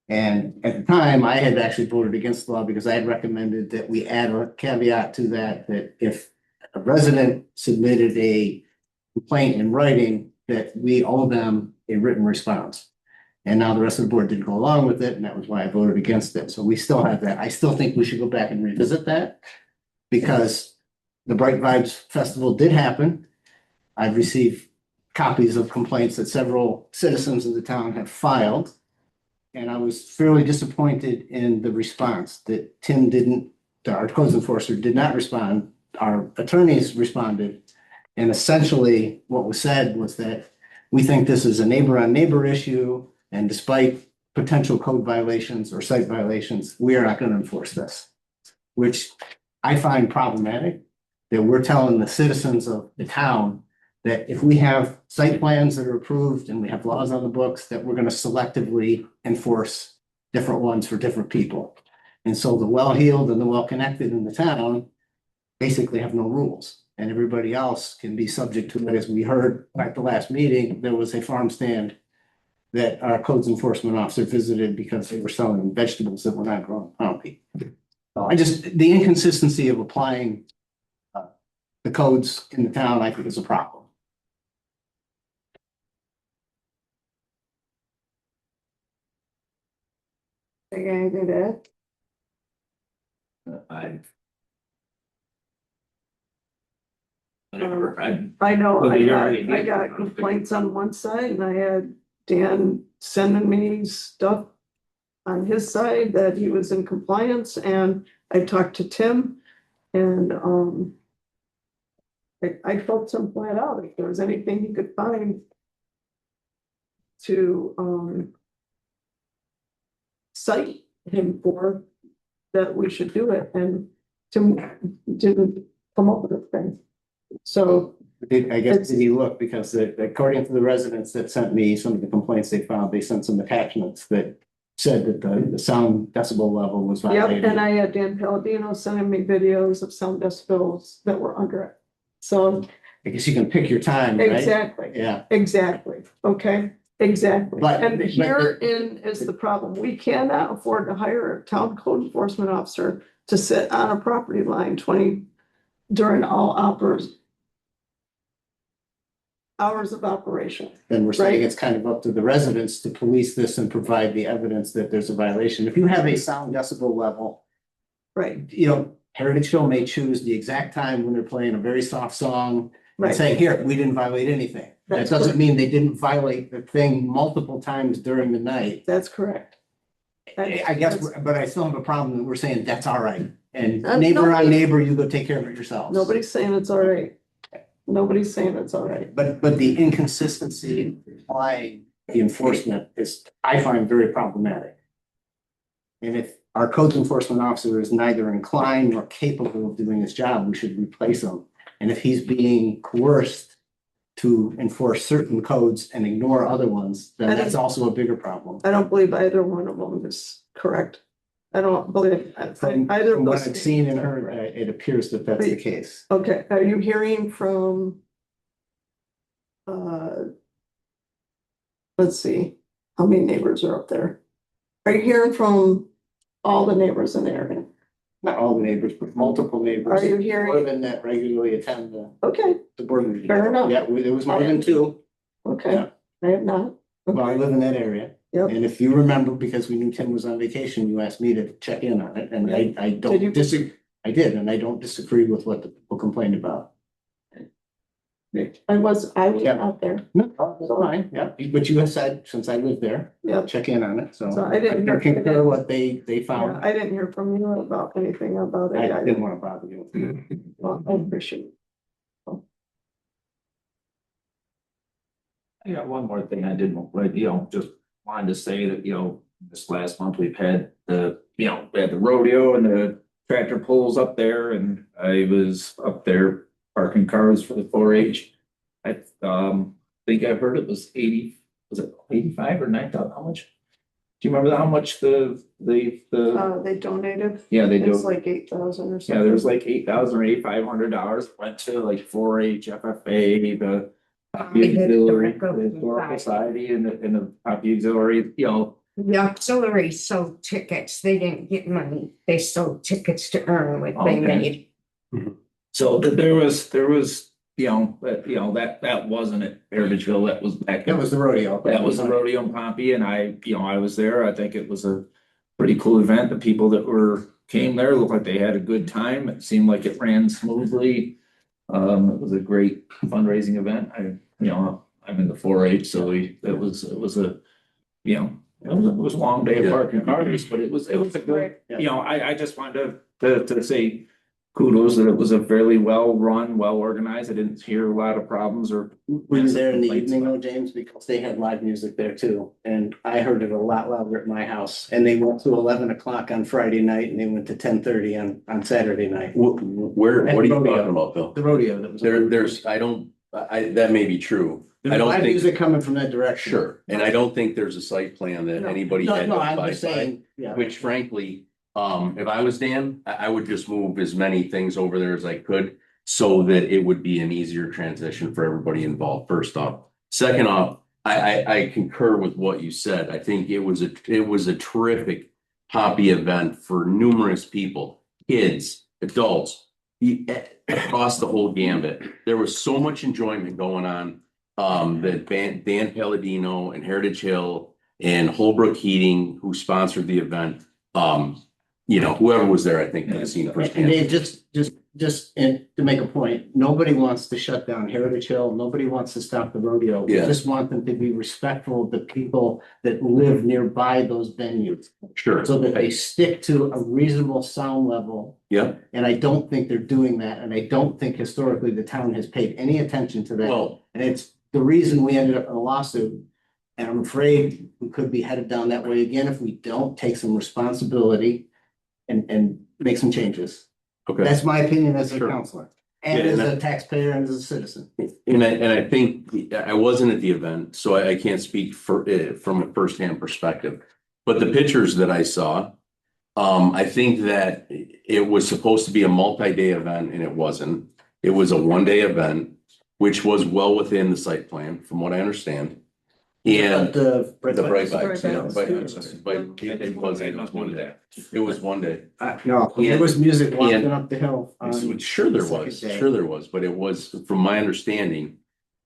And at the time, I had actually voted against the law because I had recommended that we add a caveat to that, that if a resident submitted a complaint in writing, that we owe them a written response. And now the rest of the board didn't go along with it, and that was why I voted against it. So we still have that. I still think we should go back and revisit that, because the Bright Vibes Festival did happen. I've received copies of complaints that several citizens of the town have filed. And I was fairly disappointed in the response that Tim didn't, our codes enforcer did not respond. Our attorneys responded. And essentially what was said was that we think this is a neighbor on neighbor issue. And despite potential code violations or site violations, we are not going to enforce this, which I find problematic, that we're telling the citizens of the town that if we have site plans that are approved and we have laws on the books, that we're going to selectively enforce different ones for different people. And so the well-heeled and the well-connected in the town basically have no rules, and everybody else can be subject to it. As we heard at the last meeting, there was a farm stand that our codes enforcement officer visited because they were selling vegetables that were not grown in Pompey. So the inconsistency of applying the codes in the town, I think, is a problem. Anything to add? Whatever, I know, Well, I they got, already I did. got complaints on one side and I had Dan sending me stuff on his side that he was in compliance, and I talked to Tim and, I told him flat out if there was anything he could find to, cite him for, that we should do it, and Tim didn't come up with a thing. So I guess did he look, because according to the residents that sent me some of the complaints they found, they sent some attachments that said that the sound decibel level was yep, violated. and I had Dan Palladino sending me videos of sound decibels that were under it. So I guess you can pick your time, right? exactly, Yeah, exactly, okay, exactly. But- And but- herein is the problem. We cannot afford to hire a town code enforcement officer to sit on a property line during all hours of operation. then we're saying Right. it's kind of up to the residents to police this and provide the evidence that there's a violation. If you have a sound decibel level, Right, Heritage Hill may choose the exact time when they're playing a very soft song and right. say, here, we didn't violate anything. That That's doesn't correct. mean they didn't violate the thing multiple times during the night. That's correct. I guess, but I still have a problem that we're saying that's all right. And That's neighbor on nobody- neighbor, you go take care of it yourselves. Nobody's saying it's all right. Nobody's saying it's all right. But the inconsistency in applying the enforcement is, I find, very problematic. And if our code enforcement officer is neither inclined nor capable of doing his job, we should replace him. And if he's being coerced to enforce certain codes and ignore other ones, then that's also a bigger problem. I don't believe either one of them is correct. I don't believe From either of what those. I've seen and heard, it appears that that's the case. Okay, are you hearing from? Let's see, how many neighbors are up there? Are you hearing from all the neighbors in the area. Not all the neighbors, but multiple neighbors. Are you More hearing? than that regularly attend Okay, the board meeting. Fair enough. Yeah, there was more than two. okay, Yeah. I have not. Well, I live in that area. Yep. And if you remember, because we knew Tim was on vacation, you asked me to check in on it, and I Did don't you? disagree. I did, and I don't disagree with what the people complained about. I was Yeah. out there, No, that's fine, yeah, but you have said, since I live there, yeah. check in on it, so. So I didn't can concur what they Yeah, found. I didn't hear from you about anything about it. I didn't want to bother you. Well, I appreciate it. I got one more thing I didn't, but just wanted to say that, this last month we've had we had the rodeo and the tractor pulls up there and I was up there parking cars for the 4-H. I, think I heard it was 80, was it 85 or 9,000? How much? Do you remember how much They donated, yeah, they it's do. like 8,000 or something. Yeah, there was like $8,000 or $8,500 went to like 4-H, FFA, the Poppy Auxiliary, the Historical Society and the Poppy Auxiliary, The auxiliary sold tickets. They didn't get money. They sold tickets to earn what they Okay. made. so there was, that wasn't at Heritageville, that was back. That was the rodeo. That was the rodeo in Pompey and I was there. I think it was a pretty cool event. The people that came there looked like they had a good time. It seemed like it ran smoothly. It was a great fundraising event. I'm in the 4-H, so it was a, it was a long day of parking cars, but it was a good, I just wanted to say kudos that it was a fairly well-run, well-organized. I didn't hear a lot of problems or. We were there in the evening though, James, because they had live music there too, and I heard it a lot louder at my house. And they went to 11 o'clock on Friday night and they went to 10:30 on Saturday night. What are you talking about, Bill? The rodeo that was. That may be true. I There's don't live think, music coming from that direction. sure, and I don't think there's a site plan that No. anybody No, had no, to I'm abide just by. saying, yeah. Which frankly, if I was Dan, I would just move as many things over there as I could so that it would be an easier transition for everybody involved, first off. Second off, I concur with what you said. I think it was a terrific Poppy event for numerous people, kids, adults, across the whole gambit. There was so much enjoyment going on, that Dan Palladino and Heritage Hill and Holbrook Heating, who sponsored the event, whoever was there, I think, had seen And firsthand. Dave, just to make a point, nobody wants to shut down Heritage Hill, nobody wants to stop the rodeo. We Yeah. just want them to be respectful of the people that live nearby those venues, Sure. so that they stick to a reasonable sound level. Yeah, And I don't think they're doing that, and I don't think historically the town has paid any attention to that. well, And it's the reason we ended up in a lawsuit. And I'm afraid we could be headed down that way again if we don't take some responsibility and make some changes. okay. That's my opinion as a Sure. counselor and Yeah, as and a taxpayer and as a citizen. And I think I wasn't at the event, so I can't speak from a firsthand perspective. But the pictures that I saw, I think that it was supposed to be a multi-day event and it wasn't. It was a one-day event, which was well within the site plan, from what I understand. And The the bright Bright lights, yeah, lights. but it was one day. It was one day. No, there was music walking And- up the hill. on Sure there the second was, day. sure there was, but it was, from my understanding,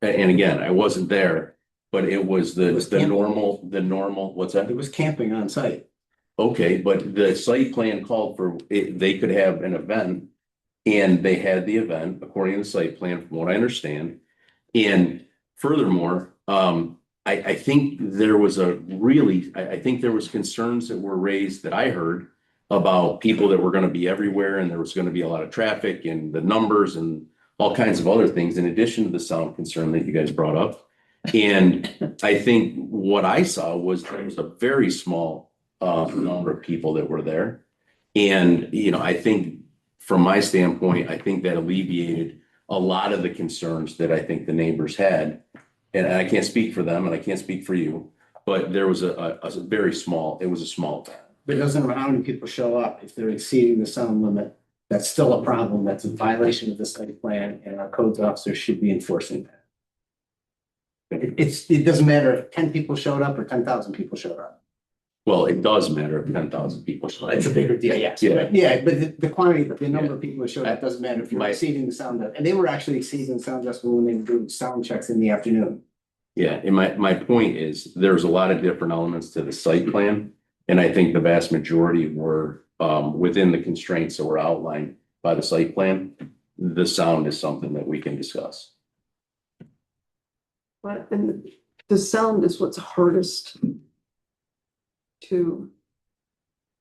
and again, I wasn't there, but it was It was camping. the normal, what's that? There was camping on site. Okay, but the site plan called for, they could have an event. And they had the event according to the site plan, from what I understand. And furthermore, I think there was I think there was concerns that were raised that I heard about people that were gonna be everywhere and there was gonna be a lot of traffic and the numbers and all kinds of other things in addition to the sound concern that you guys brought up. And I think what I saw was there was a very small number of people that were there. And, I think from my standpoint, I think that alleviated a lot of the concerns that I think the neighbors had. And I can't speak for them and I can't speak for you, but there was a very small, it was a small event. But it doesn't matter how many people show up, if they're exceeding the sound limit, that's still a problem. That's a violation of the site plan and our codes officers should be enforcing that. It doesn't matter if 10 people showed up or 10,000 people showed up. Well, it does matter if 10,000 people. show up. It's a bigger deal, yes. Yeah. But yeah, but the quantity, the number of people who showed up doesn't matter if you're My- exceeding the sound. And they were actually exceeding the sound decibel when they were doing sound checks in the afternoon. Yeah, and my point is, there's a lot of different elements to the site plan. And I think the vast majority were within the constraints that were outlined by the site plan. The sound is something that we can discuss. But, and the sound is what's hardest to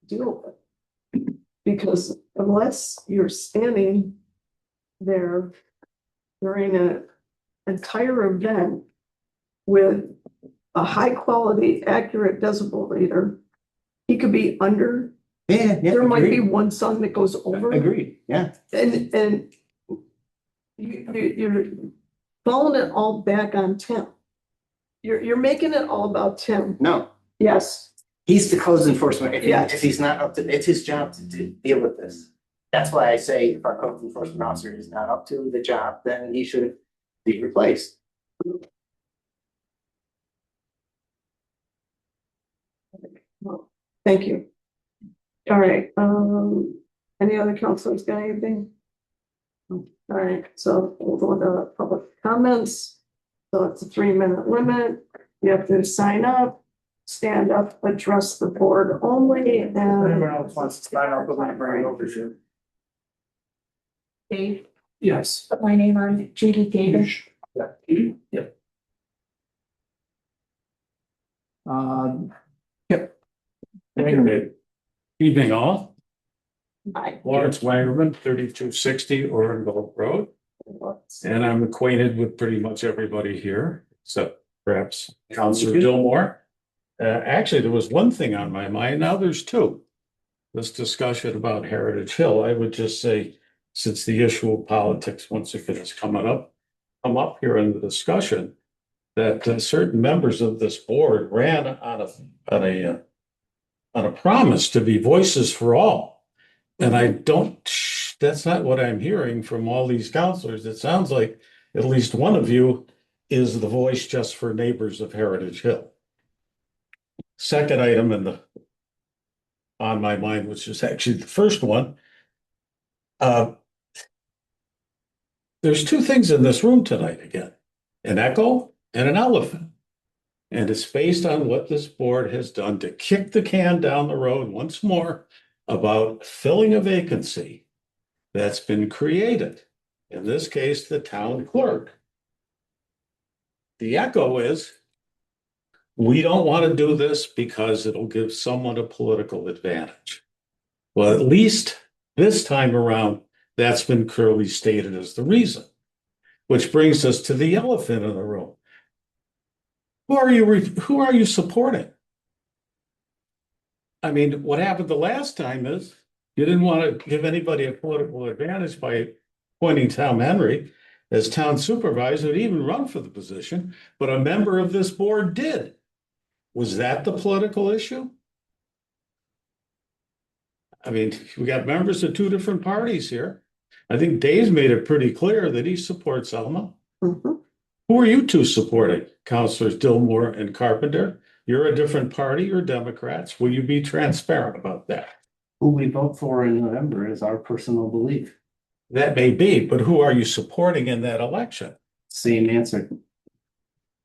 deal with. Because unless you're standing there during an entire event with a high quality, accurate decibel reader, he could be under, Yeah, there might be agreed. one song that goes over. Agreed, yeah. And you're falling it all back on Tim. You're making it all about Tim. No, Yes, he's the codes enforcement. Yes. If he's not up to, it's his job to deal with this. That's why I say if our code enforcement officer is not up to the job, then he should be replaced. well, thank you. All right, any other councilors got anything? All right, so we'll go into public comments. So it's a 3-minute limit. You have to sign up, stand up, address the board only, and. Anyone else wants to sign up, we're gonna bring it over to you. Dave, Yes. put my name on Judy Davis. Yep. Yep. Evening all, Hi. Lawrence Wangerman, 3260 Orenville Road, and I'm acquainted with pretty much everybody here, except perhaps Counselor Dillmore. Actually, there was one thing on my mind, now there's two. This discussion about Heritage Hill, I would just say, since the issue of politics, once again, is come up here in the discussion, that certain members of this board ran on a promise to be voices for all. And I don't, that's not what I'm hearing from all these counselors. It sounds like at least one of you is the voice just for neighbors of Heritage Hill. Second item on my mind, which is actually the first one. There's two things in this room tonight again, an echo and an elephant. And it's based on what this board has done to kick the can down the road once more about filling a vacancy that's been created. In this case, the town clerk. The echo is, we don't want to do this because it'll give someone a political advantage. Well, at least this time around, that's been clearly stated as the reason. Which brings us to the elephant in the room. Who are you supporting? I mean, what happened the last time is you didn't want to give anybody a political advantage by appointing Tom Henry as town supervisor to even run for the position, but a member of this board did. Was that the political issue? I mean, we got members of two different parties here. I think Dave's made it pretty clear that he supports Alma. Mhm. Who are you two supporting? Councilors Dillmore and Carpenter? You're a different party, you're Democrats. Will you be transparent about that? Who we vote for in November is our personal belief. That may be, but who are you supporting in that election? Same answer.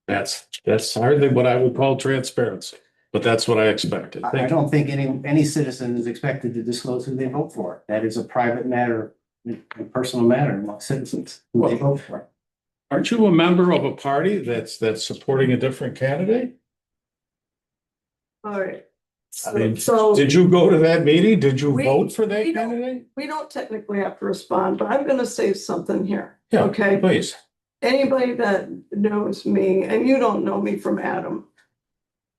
That's hardly what I would call transparency, but that's what I expected. I don't think any citizen is expected to disclose who they vote for. That is a private matter, a personal matter among citizens who they vote for. Aren't you a member of a party that's supporting a different candidate? All right. I mean, So did you go to that meeting? Did you We- vote for that we don't- candidate? we don't technically have to respond, but I'm gonna say something here. Yeah, Okay, please. anybody that knows me, and you don't know me from Adam,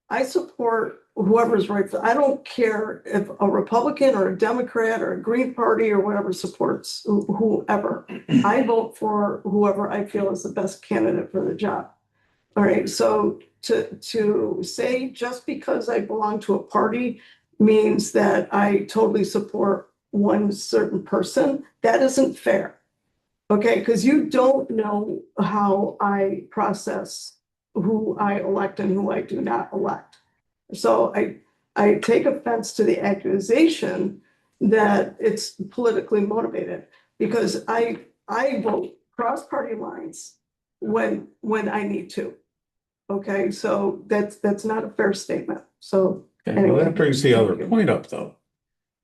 I support whoever's right for, I don't care if a Republican or a Democrat or a Green Party or whatever supports whoever. I vote for whoever I feel is the best candidate for the job. All right, so to say just because I belong to a party means that I totally support one certain person, that isn't fair. Okay, because you don't know how I process who I elect and who I do not elect. So I take offense to the accusation that it's politically motivated, because I vote cross party lines when I need to. Okay, so that's not a fair statement, so. Okay, well, Anyway, that brings the other thank you. point up, though.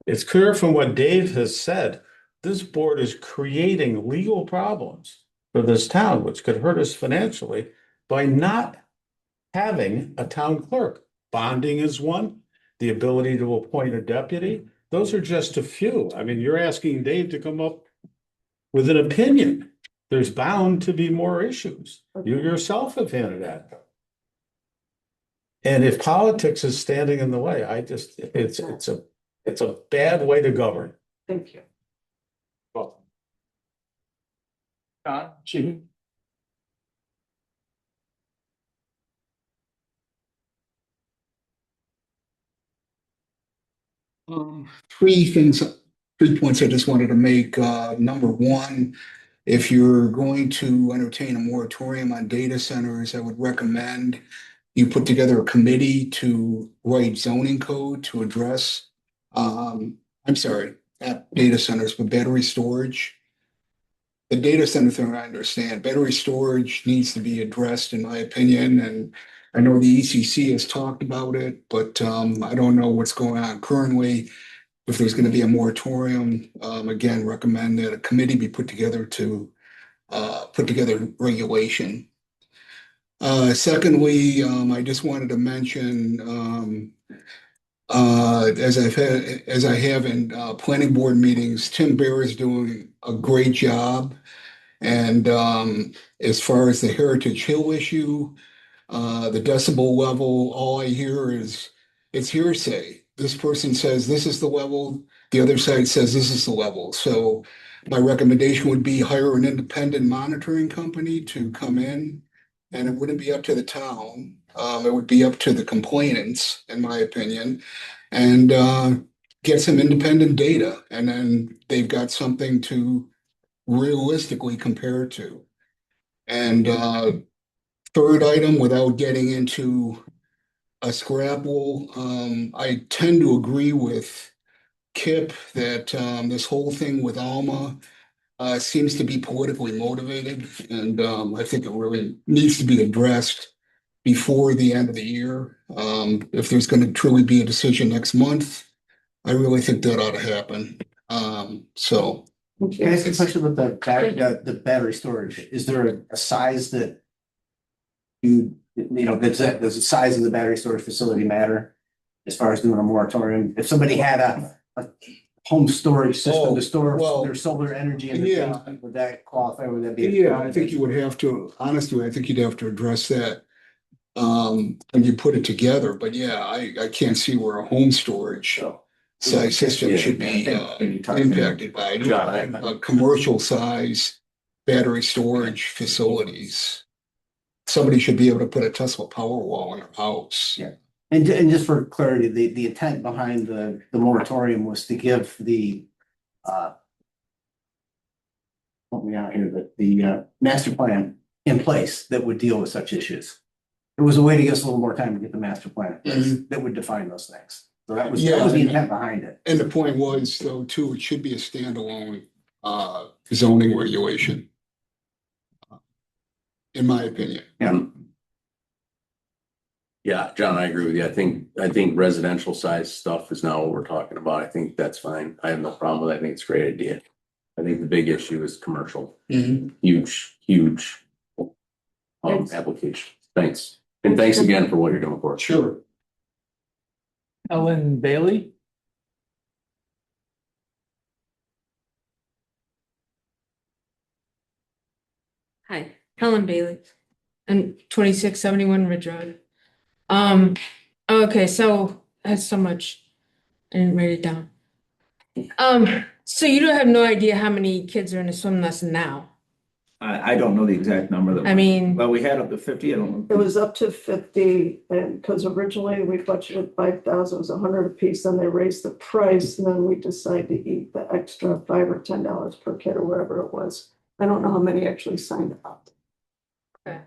It's clear from what Dave has said, this board is creating legal problems for this town, which could hurt us financially by not having a town clerk. Bonding is one, the ability to appoint a deputy. Those are just a few. I mean, you're asking Dave to come up with an opinion. There's bound to be more issues. You yourself have hinted at them. And if politics is standing in the way, it's a bad way to govern. Thank you. John, Chief? Three points I just wanted to make. Number one, if you're going to entertain a moratorium on data centers, I would recommend you put together a committee to write zoning code to address, I'm sorry, not data centers, but battery storage. The data center thing, I understand. Battery storage needs to be addressed, in my opinion, and I know the ECC has talked about it, but I don't know what's going on currently. If there's going to be a moratorium, again, recommend that a committee be put together to put together regulation. Secondly, I just wanted to mention, as I have in planning board meetings, Tim Bear is doing a great job. And as far as the Heritage Hill issue, the decibel level, all I hear is it's hearsay. This person says this is the level, the other side says this is the level. So my recommendation would be hire an independent monitoring company to come in, and it wouldn't be up to the town. It would be up to the complainants, in my opinion, and get some independent data, and then they've got something to realistically compare to. And third item, without getting into a scrapple, I tend to agree with Kip that this whole thing with Alma seems to be politically motivated, and I think it really needs to be addressed before the end of the year. If there's going to truly be a decision next month, I really think that ought to happen. So. Can I ask a question about the battery storage? Is there a size that does the size of the battery storage facility matter as far as doing a moratorium? If somebody had a home storage system to store their solar energy in the basement, would that qualify? Would that be? Yeah, I think you would have to, honestly, I think you'd have to address that when you put it together. But yeah, I can't see where a home storage size system should be impacted by a commercial size battery storage facilities. Somebody should be able to put a Tesla Powerwall in their house. Yeah. And just for clarity, the intent behind the moratorium was to give the help me out here, the master plan in place that would deal with such issues. It was a way to give us a little more time to get the master plan in place that would define those things. So that was the intent behind it. And the point was, though, too, it should be a standalone zoning regulation, in my opinion. Yeah. Yeah, John, I agree with you. I think residential size stuff is now what we're talking about. I think that's fine. I have no problem with that. I think it's a great idea. I think the big issue is commercial. Huge application. Thanks. And thanks again for what you're doing for us. Sure. Ellen Bailey? Hi, Helen Bailey, and 2671 Ridge Road. Okay, so that's so much. I didn't write it down. So you don't have no idea how many kids are in a swim lesson now? I don't know the exact number. I mean, Well, we had up to 50, I don't know. It was up to 50, and because originally we budgeted 5,000, it was 100 apiece, then they raised the price, and then we decided to eat the extra $5 or $10 per kid or whatever it was. I don't know how many actually signed up. okay.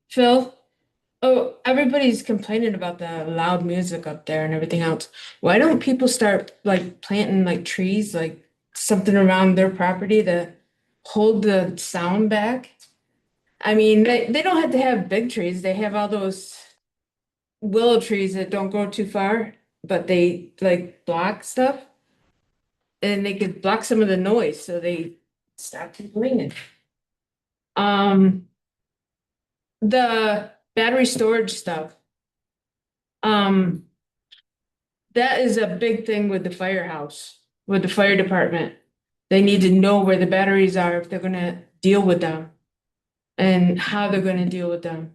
Phil, Oh, everybody's complaining about the loud music up there and everything else. Why don't people start like planting like trees, like something around their property to hold the sound back? I mean, they don't have to have big trees. They have all those willow trees that don't go too far, but they like block stuff. And they could block some of the noise so they stop complaining. Um, the battery storage stuff. Um, that is a big thing with the firehouse, with the fire department. They need to know where the batteries are if they're gonna deal with them and how they're gonna deal with them.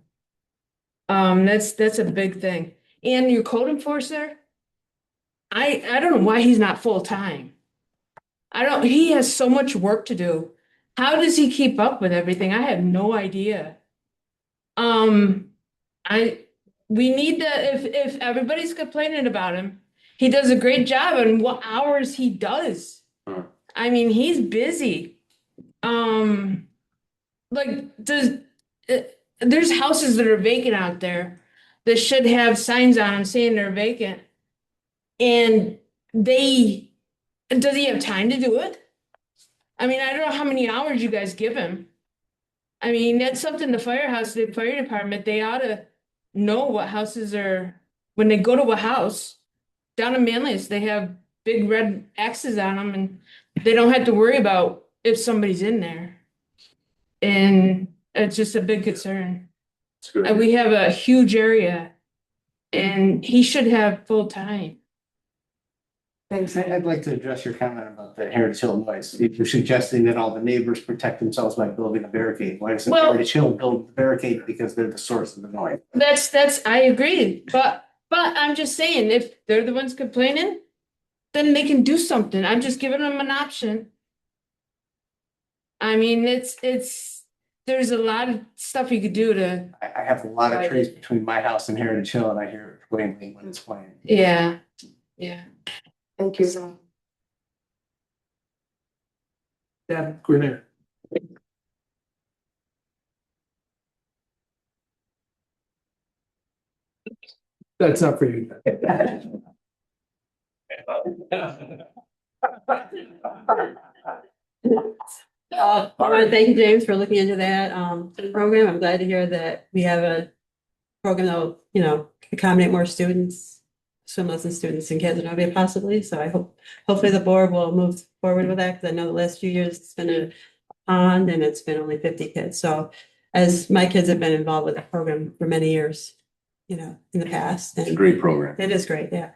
That's a big thing. And your code enforcer, I don't know why he's not full-time. He has so much work to do. How does he keep up with everything? I have no idea. Um, I, we need to, if everybody's complaining about him, he does a great job on what hours he does. I mean, he's busy. Like, there's houses that are vacant out there that should have signs on them saying they're vacant. And does he have time to do it? I mean, I don't know how many hours you guys give him. I mean, that's something the fire department, they ought to know what houses are, when they go to a house, down in Manlius, they have big red X's on them and they don't have to worry about if somebody's in there. And it's just a big concern. And we have a huge area and he should have full time. Thanks. I'd like to address your comment about the Heritage Hill noise. If you're suggesting that all the neighbors protect themselves by building a barricade, why doesn't Well- Heritage Hill build the barricade because they're the source of the noise? I agree, but I'm just saying, if they're the ones complaining, then they can do something. I'm just giving them an option. I mean, there's a lot of stuff you could do to, I have a lot of Right. trees between my house and Heritage Hill and I hear it wailing when it's playing. yeah. Thank you. Deb Grenier. That's not for you. I want to thank you, James, for looking into that program. I'm glad to hear that we have a program that will, accommodate more students, swim lesson students in Casanova possibly. So I hopefully the board will move forward with that because I know the last few years it's been a pond and it's been only 50 kids. So as my kids have been involved with the program for many years, in the past. It's a great program. It is great, yeah.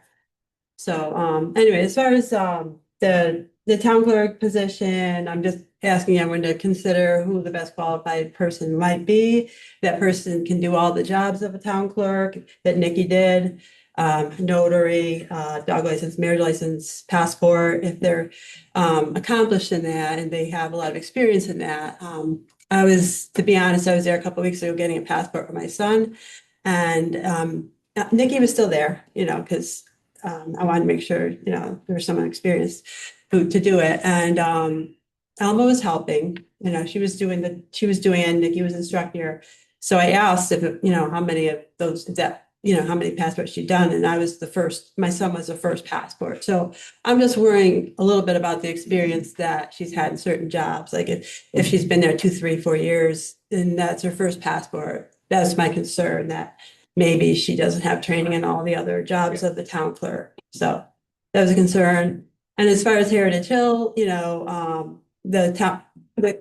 So, anyway, as far as, the town clerk position, I'm just asking everyone to consider who the best qualified person might be. That person can do all the jobs of a town clerk that Nikki did, notary, dog license, marriage license, passport, if they're, accomplished in that and they have a lot of experience in that. To be honest, I was there a couple of weeks ago getting a passport for my son. And Nikki was still there, because I wanted to make sure, there was someone experienced to do it. And Alma was helping, she was doing it, Nikki was instructing her. So I asked if, how many of those, how many passports she'd done. And my son was the first passport. So I'm just worrying a little bit about the experience that she's had in certain jobs. Like if she's been there 2, 3, 4 years and that's her first passport. That's my concern, that maybe she doesn't have training in all the other jobs of the town clerk. So that was a concern. And as far as Heritage Hill, the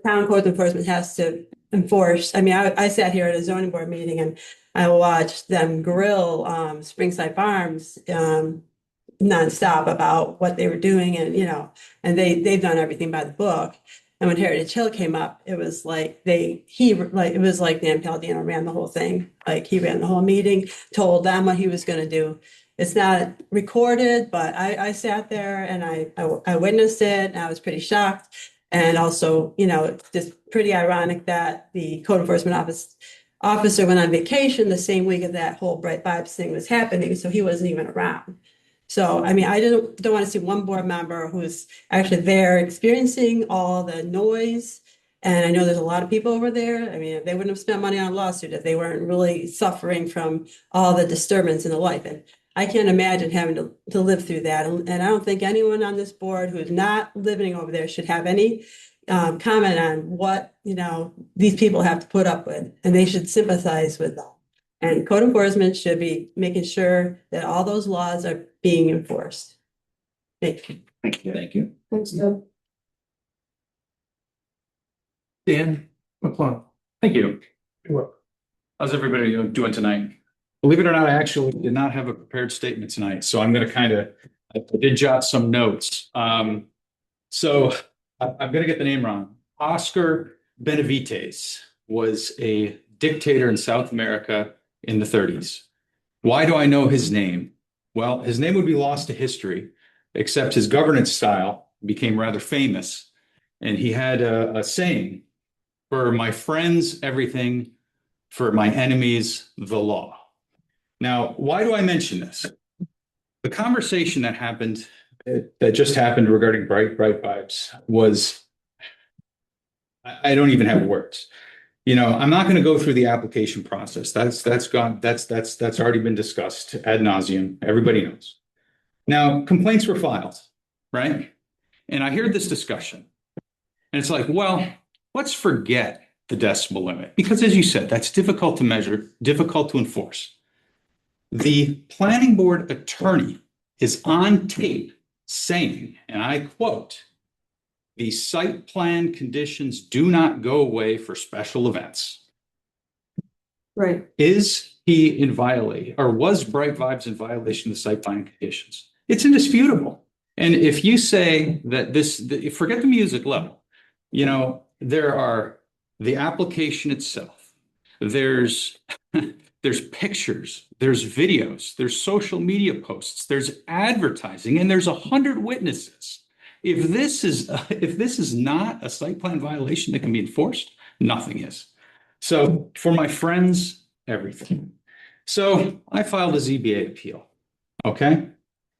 town code enforcement has to enforce. I mean, I sat here at a zoning board meeting and I watched them grill Springside Farms nonstop about what they were doing, and they've done everything by the book. And when Heritage Hill came up, it was like it was like Dan Palladino ran the whole thing. Like he ran the whole meeting, told them what he was going to do. It's not recorded, but I sat there and I witnessed it and I was pretty shocked. And also, it's just pretty ironic that the code enforcement officer went on vacation the same week of that whole Bright Vibes thing was happening. So he wasn't even around. So, I mean, I don't want to see one board member who's actually there experiencing all the noise And I know there's a lot of people over there. I mean, they wouldn't have spent money on a lawsuit if they weren't really suffering from all the disturbance in the life. And I can't imagine having to live through that. And I don't think anyone on this board who's not living over there should have any comment on what, these people have to put up with, and they should sympathize with them. And code enforcement should be making sure that all those laws are being enforced. Thank you. Thank you. Thanks, Deb. Dan McClung. Thank you. How's everybody doing tonight? Believe it or not, I actually did not have a prepared statement tonight, so I'm gonna I did jot some notes. So I'm gonna get the name wrong. Oscar Benavides was a dictator in South America in the 30s. Why do I know his name? Well, his name would be lost to history, except his governance style became rather famous. And he had a saying, "For my friends, everything, for my enemies, the law." Now, why do I mention this? The conversation that just happened regarding Bright Vibes was, I don't even have words. I'm not going to go through the application process. That's already been discussed ad nauseum. Everybody knows. Now, complaints were filed, right? And I hear this discussion, and it's like, well, let's forget the decibel limit, because as you said, that's difficult to measure, difficult to enforce. The planning board attorney is on tape saying, and I quote, "The site plan conditions do not go away for special events." Right. Is he in violation, or was Bright Vibes in violation of the site plan conditions? It's indisputable. And if you say that forget the music level, there are the application itself, there's pictures, there's videos, there's social media posts, there's advertising, and there's 100 witnesses. If this is not a site plan violation that can be enforced, nothing is. So for my friends, everything. So I filed a ZBA appeal. Okay.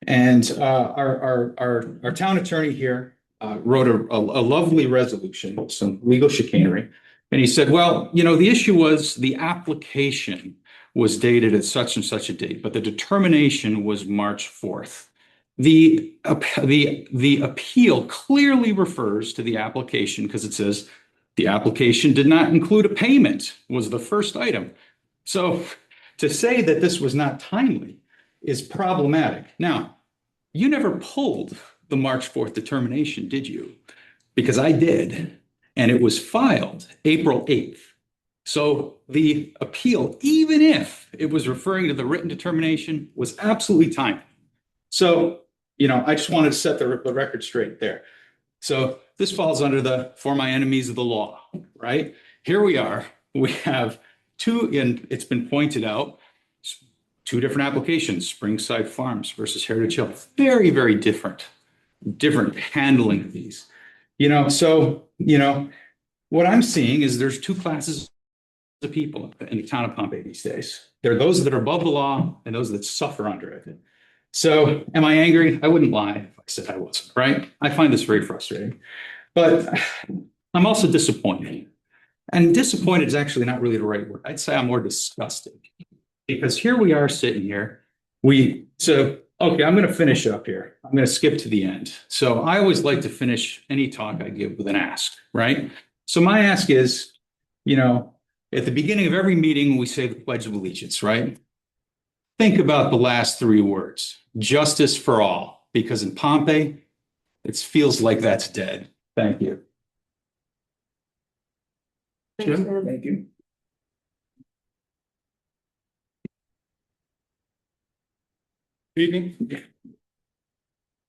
And our town attorney here wrote a lovely resolution with some legal chicanery. And he said, well, the issue was the application was dated at such and such a date, but the determination was March 4th. The appeal clearly refers to the application because it says the application did not include a payment was the first item. So to say that this was not timely is problematic. Now, you never pulled the March 4th determination, did you? Because I did, and it was filed April 8th. So the appeal, even if it was referring to the written determination, was absolutely timely. So, I just wanted to set the record straight there. So this falls under the "for my enemies of the law," right? Here we are. We have two, and it's been pointed out, two different applications, Springside Farms versus Heritage Hill. Very, very different handling of these. So, what I'm seeing is there's two classes of people in the town of Pompey these days. There are those that are above the law and those that suffer under it. So am I angry? I wouldn't lie if I said I wasn't, right? I find this very frustrating, but I'm also disappointed. And disappointed is actually not really the right word. I'd say I'm more disgusted, because here we are sitting here. Okay, I'm going to finish up here. I'm going to skip to the end. So I always like to finish any talk I give with an ask, right? So my ask is, at the beginning of every meeting, we say the Pledge of Allegiance, right? Think about the last three words, justice for all, because in Pompey, it feels like that's dead. Thank you. Thanks, Dan. Thank you. Evening.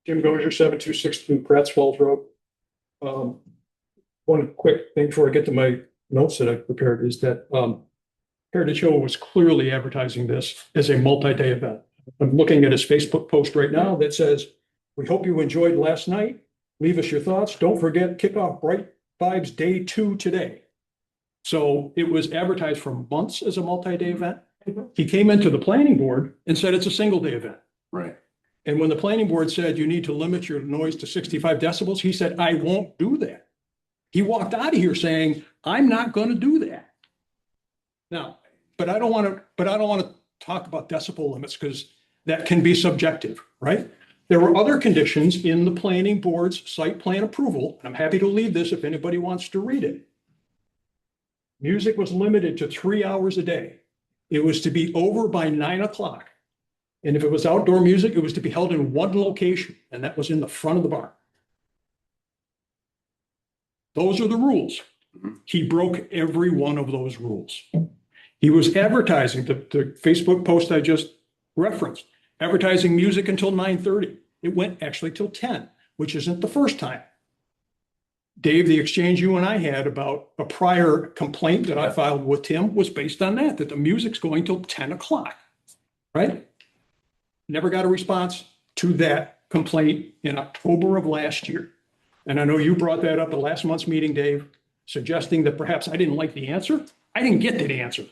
Jim Gozier, 7262 Pratt's Falls Road. One quick thing before I get to my notes that I prepared is that Heritage Hill was clearly advertising this as a multi-day event. I'm looking at his Facebook post right now that says, "We hope you enjoyed last night. Leave us your thoughts. Don't forget, kick off Bright Vibes Day 2 today." So it was advertised for months as a multi-day event. He came into the planning board and said it's a single-day event. Right. And when the planning board said you need to limit your noise to 65 decibels, he said, "I won't do that." He walked out of here saying, I'm not gonna do that. Now, but I don't wanna talk about decibel limits because that can be subjective, right? There were other conditions in the planning board's site plan approval, and I'm happy to leave this if anybody wants to read it. Music was limited to 3 hours a day. It was to be over by 9 o'clock. And if it was outdoor music, it was to be held in one location, and that was in the front of the barn. Those are the rules. He broke every one of those rules. He was advertising, the Facebook post I just referenced, advertising music until 9:30. It went actually till 10, which isn't the first time. Dave, the exchange you and I had about a prior complaint that I filed with Tim was based on that the music's going till 10 o'clock, right? Never got a response to that complaint in October of last year. And I know you brought that up at last month's meeting, Dave, suggesting that perhaps I didn't like the answer. I didn't get that answer.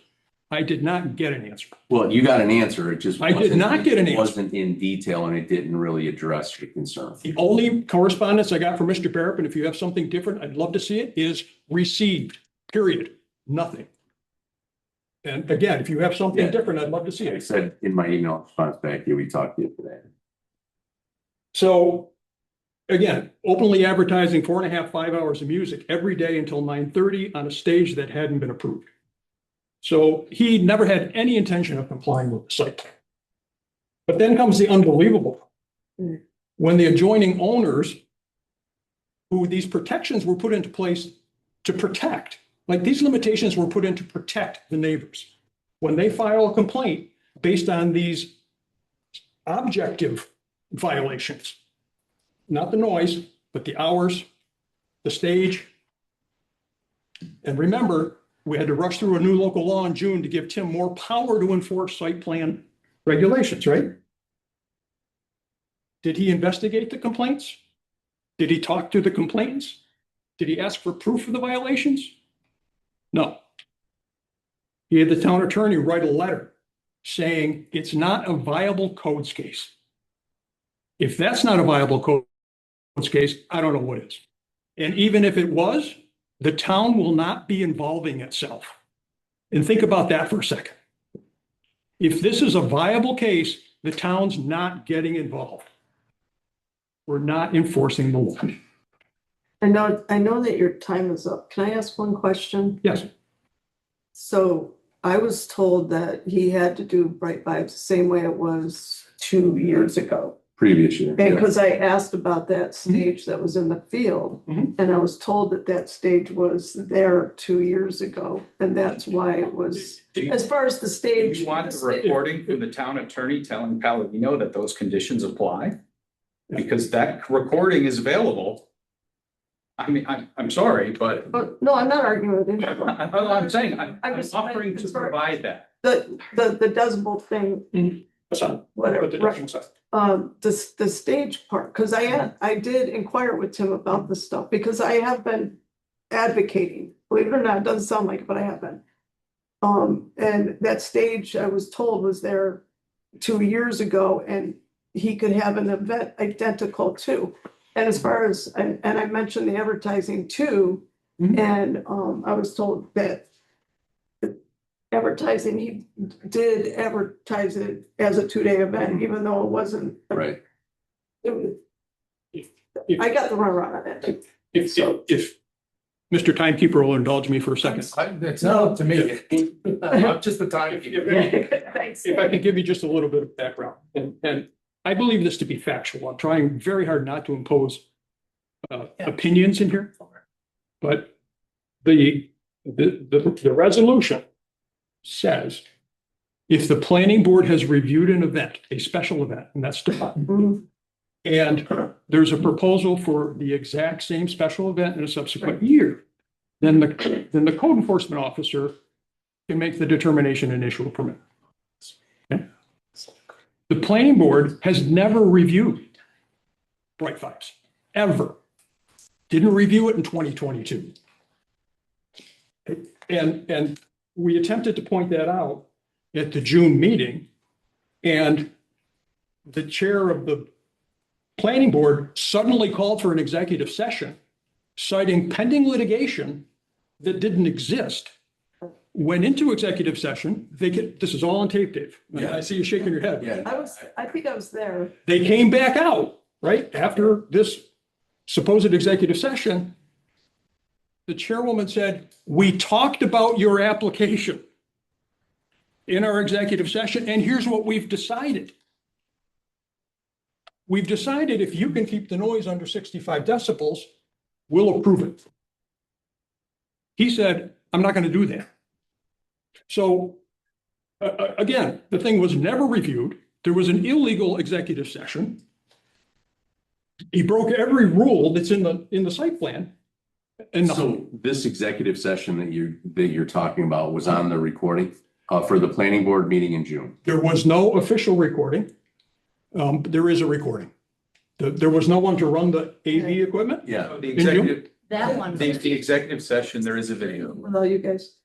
I did not get an answer. Well, you got an answer. It just. I did not get an answer. Wasn't in detail and it didn't really address your concern. The only correspondence I got from Mr. Barrett, and if you have something different, I'd love to see it, is received, period, nothing. And again, if you have something different, I'd love to see I it. said in my email response back here, we talked to you today. So again, openly advertising 4.5, 5 hours of music every day until 9:30 on a stage that hadn't been approved. So he never had any intention of complying with the site plan. But then comes the unbelievable. When the adjoining owners, who these protections were put into place to protect, like these limitations were put in to protect the neighbors. When they file a complaint based on these objective violations, not the noise, but the hours, the stage. And remember, we had to rush through a new local law in June to give Tim more power to enforce site plan regulations, right? Did he investigate the complaints? Did he talk to the complainants? Did he ask for proof of the violations? No. He had the town attorney write a letter saying it's not a viable codes case. If that's not a viable codes case, I don't know what is. And even if it was, the town will not be involving itself. And think about that for a second. If this is a viable case, the town's not getting involved. We're not enforcing the law. I know that your time is up. Can I ask one question? Yes. So I was told that he had to do Bright Vibes the same way it was 2 years ago. Previous year. And because I asked about that stage that was in the field, Mhm. and I was told that that stage was there 2 years ago, and that's why it was, as far as the Do stage. you want the recording from the town attorney telling Palladino that those conditions apply? Because that recording is available. I mean, I'm sorry, but Oh, no, I'm not arguing with him. I'm saying, I'm I was- offering to provide that. The decibel thing, whatever, the stage part, because I did inquire with Tim about this stuff, because I have been advocating, believe it or not, it doesn't sound like it, but I have been. And that stage, I was told, was there 2 years ago, and he could have an event identical too. And as far as, and I mentioned the advertising too, and I was told that advertising, he did advertise it as a 2-day event, even though it wasn't. Right. It was, I got the runaround on it. If Mr. Timekeeper will indulge me for a second. It's not up to me. I'm just the timekeeper. Thanks. If I could give you just a little bit of background, and I believe this to be factual. I'm trying very hard not to impose opinions in here. But the resolution says if the planning board has reviewed an event, a special event, and that's defined, and there's a proposal for the exact same special event in a subsequent year, then the code enforcement officer can make the determination and issue a permit. Okay? The planning board has never reviewed Bright Vibes, ever. Didn't review it in 2022. And we attempted to point that out at the June meeting, and the chair of the planning board suddenly called for an executive session citing pending litigation that didn't exist, went into executive session. This is all on tape, Dave. I see you shaking your head. Yeah. I think I was there. They came back out, right, after this supposed executive session. The chairwoman said, we talked about your application in our executive session, and here's what we've decided. We've decided if you can keep the noise under 65 decibels, we'll approve it. He said, I'm not going to do that. So again, the thing was never reviewed. There was an illegal executive session. He broke every rule that's in the site plan. And So this executive session that you're talking about was on the recording for the planning board meeting in June. there was no official recording. There is a recording. There was no one to run the AV equipment. Yeah. The executive, That one. the executive session, there is a video. With all you guys.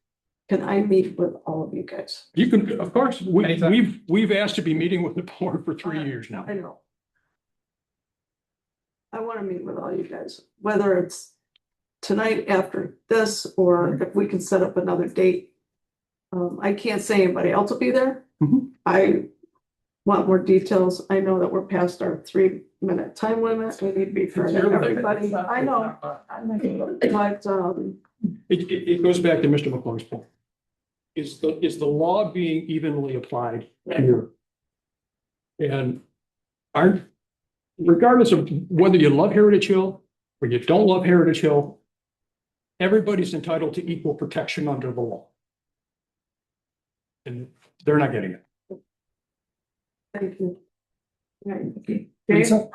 Can I meet with all of you guys? You can, of course, Anytime. we've asked to be meeting with the board for 3 years now. I know. I want to meet with all you guys, whether it's tonight after this, or if we can set up another date. I can't say anybody else will be there. Mhm. I want more details. I know that we're past our 3-minute time limit. We need to be fair to everybody. I know. But, It goes back to Mr. McClung's point. Is the law being evenly applied here? And regardless of whether you love Heritage Hill or you don't love Heritage Hill, everybody's entitled to equal protection under the law. And they're not getting it. thank you. Right. Lisa?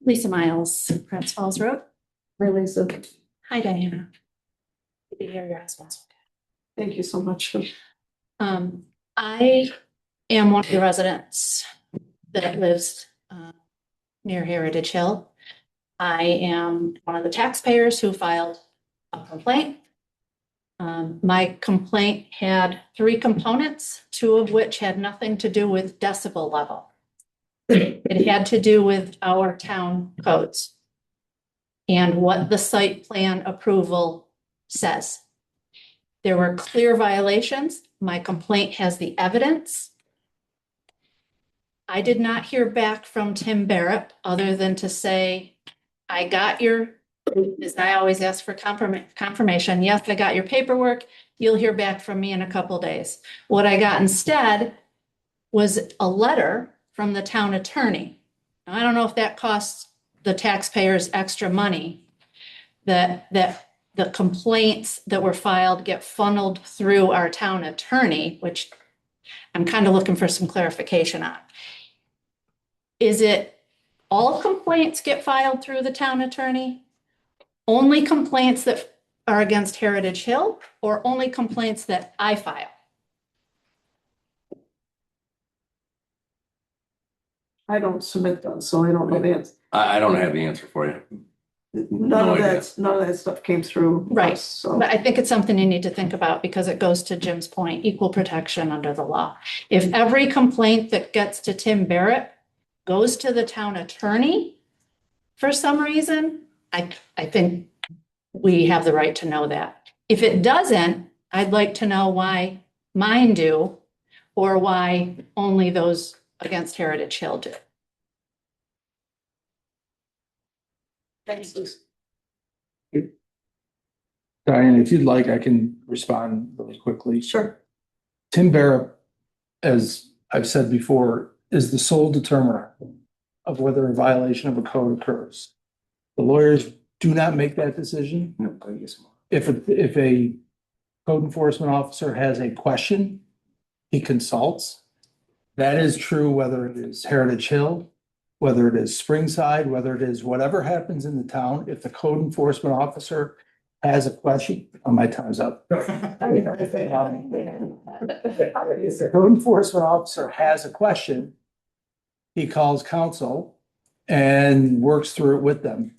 Lisa Miles, Prince Falls Road. Lisa, Hi, Diana. Good to hear your husband's. thank you so much. I am one of the residents that lives near Heritage Hill. I am one of the taxpayers who filed a complaint. My complaint had 3 components, 2 of which had nothing to do with decibel level. It had to do with our town codes and what the site plan approval says. There were clear violations. My complaint has the evidence. I did not hear back from Tim Barrett other than to say, I got your, as I always ask for confirmation. Yes, I got your paperwork. You'll hear back from me in a couple days. What I got instead was a letter from the town attorney. Now, I don't know if that costs the taxpayers extra money, that the complaints that were filed get funneled through our town attorney, which I'm kind of looking for some clarification on. Is it all complaints get filed through the town attorney? Only complaints that are against Heritage Hill, or only complaints that I file? I don't submit those, so I don't know the answer. I don't have the answer for you. None of idea. none of that stuff came through. Right. us, so. But I think it's something you need to think about because it goes to Jim's point, equal protection under the law. If every complaint that gets to Tim Barrett goes to the town attorney for some reason, I think we have the right to know that. If it doesn't, I'd like to know why mine do, or why only those against Heritage Hill do. Thanks, Lisa. Diane, if you'd like, I can respond really quickly. Sure. Tim Barrett, as I've said before, is the sole determiner of whether a violation of a code occurs. The lawyers do not make that decision. If a code enforcement officer has a question, he consults. That is true whether it is Heritage Hill, whether it is Springside, whether it is whatever happens in the town. If the code enforcement officer has a question, my time's up. If the code enforcement officer has a question, he calls counsel and works through it with them.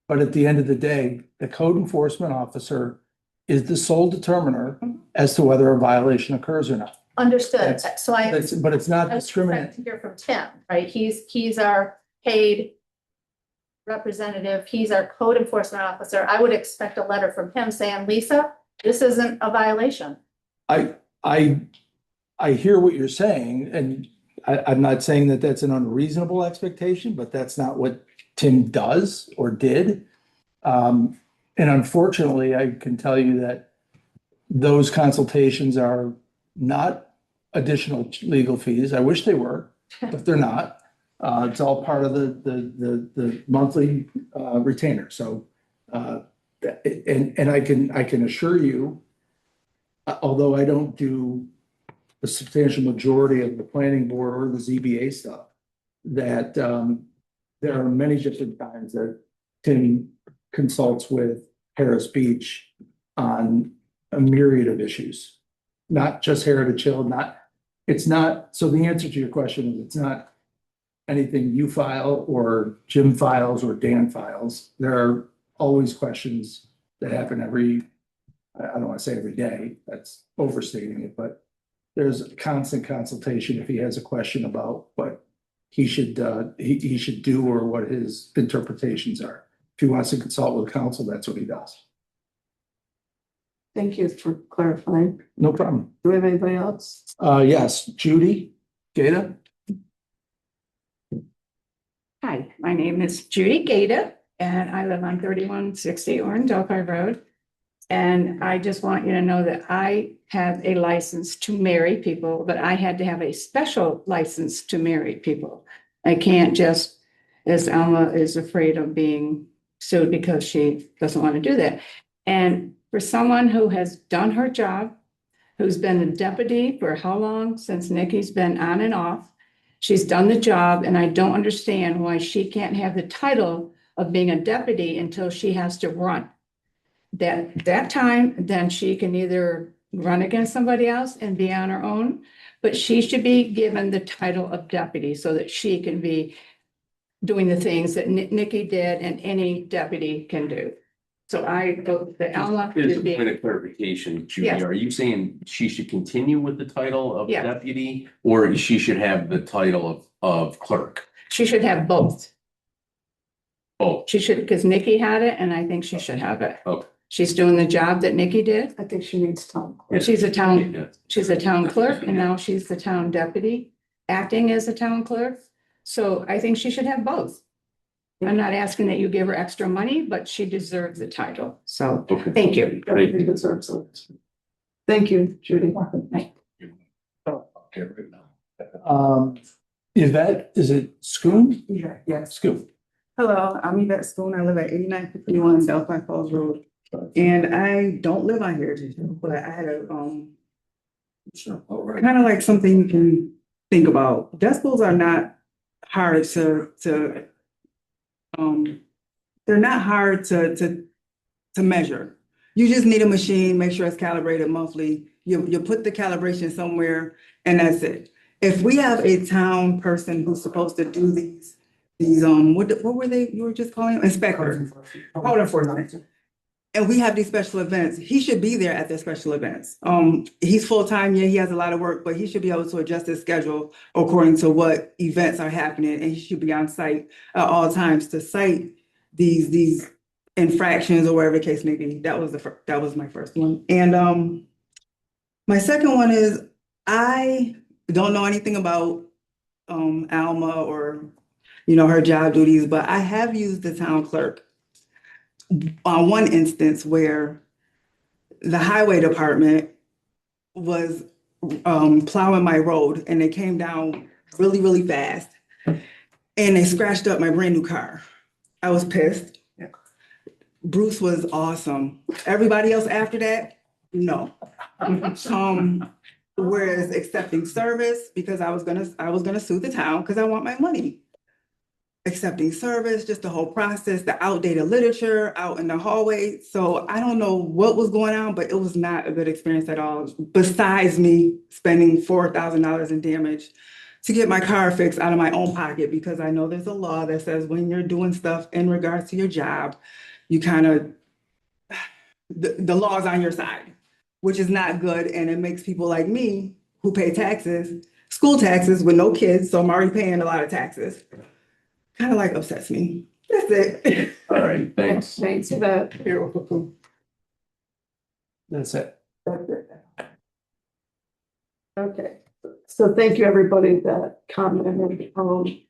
But at the end of the day, the code enforcement officer is the sole determiner as to whether a violation occurs or not. Understood. So But it's not I was expecting discriminating. to hear from Tim, right? He's our paid representative, he's our code enforcement officer. I would expect a letter from him saying, Lisa, this isn't a violation. I hear what you're saying, and I'm not saying that that's an unreasonable expectation, but that's not what Tim does or did. And unfortunately, I can tell you that those consultations are not additional legal fees. I wish they were, but they're not. It's all part of the monthly retainer. So, and I can assure you, although I don't do a substantial majority of the planning board or the ZBA stuff, that there are many different times that Tim consults with Harris Beach on a myriad of issues, not just Heritage Hill, it's not, so the answer to your question is it's not anything you file or Jim files or Dan files. There are always questions that happen I don't want to say every day, that's overstating it, but there's a constant consultation if he has a question about what he should do or what his interpretations are. If he wants to consult with counsel, that's what he does. Thank you for clarifying. No problem. Do we have anybody else? Yes, Judy Gata. Hi, my name is Judy Gata, and I live on 3160 Orange Delphi Road. And I just want you to know that I have a license to marry people, but I had to have a special license to marry people. I can't just, as Alma is afraid of being sued because she doesn't want to do that. And for someone who has done her job, who's been a deputy for how long, since Nikki's been on and off, she's done the job, and I don't understand why she can't have the title of being a deputy until she has to run. That time, then she can either run against somebody else and be on her own, but she should be given the title of deputy so that she can be doing the things that Nikki did and any deputy can do. So I vote that Alma There's should a be. point of clarification, Judy. Yes. Are you saying she should continue with the title of Yes. deputy, or she should have the title of clerk? She should have both. Oh, She should, because Nikki had it, and I think she should have it. okay. She's doing the job that Nikki did. I think she needs time. She's a town clerk, and now she's the town deputy, acting as a town clerk. So I think she should have both. I'm not asking that you give her extra money, but she deserves the title. So, Okay. thank you. Everybody deserves it. Thank you, Judy. Yvette, is it Schoon? Yeah, yes. Schoon. Hello, I'm Yvette Spoon. I live at 8951 Delphi Falls Road. And I don't live on Heritage, but I had a, kind of like something you can think about. Decibels are not hard they're not hard to measure. You just need a machine, make sure it's calibrated monthly. You put the calibration somewhere and that's it. If we have a town person who's supposed to do these, what were they, you were just calling them? Inspectors. Code enforcement. And we have these special events. He should be there at the special events. He's full-time, yeah, he has a lot of work, but he should be able to adjust his schedule according to what events are happening, and he should be on site at all times to cite these infractions or whatever the case may be. That was my first one. And my second one is I don't know anything about Alma or her job duties, but I have used the town clerk on one instance where the highway department was plowing my road and they came down really, really fast and they scratched up my brand new car. I was pissed. Bruce was awesome. Everybody else after that, no. Whereas accepting service, because I was gonna sue the town because I want my money. Accepting service, just the whole process, the outdated literature out in the hallway. So I don't know what was going on, but it was not a good experience at all. Besides me spending $4,000 in damage to get my car fixed out of my own pocket, because I know there's a law that says when you're doing stuff in regards to your job, you kind of, the law's on your side, which is not good. And it makes people like me who pay taxes, school taxes with no kids. So I'm already paying a lot of taxes. Kind of like upsets me. That's it. All right, thanks. Thanks for that. You're welcome. That's it. Okay, so thank you, everybody that commented.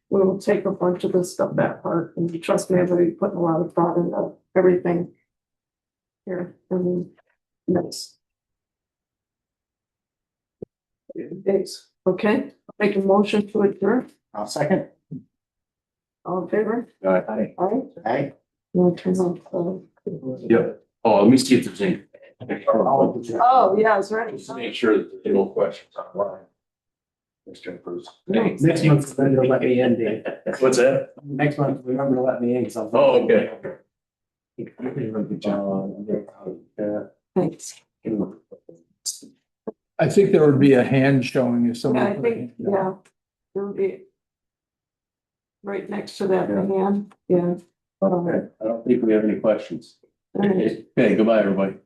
We will take a bunch of this stuff back part, and trust me, everybody putting a lot of thought into everything here, and next days, okay? Make a motion to adjourn, I'll second. all in favor? Aye. All right, Aye. no, turn on, Yep. Oh, let me see if there's any. oh, yeah, it's ready. Just to make sure that there's no questions online. Mr. Bruce. Thanks. Next month, remember to let me in, Dave. What's that? Next month, remember to let me in, because I'll. Oh, okay. You did a really good job. Thanks. I think there would be a hand showing if Yeah, someone. I think, yeah, it would be right next to that hand, yeah. Okay, I don't think we have any questions. All right. Okay, goodbye, everybody.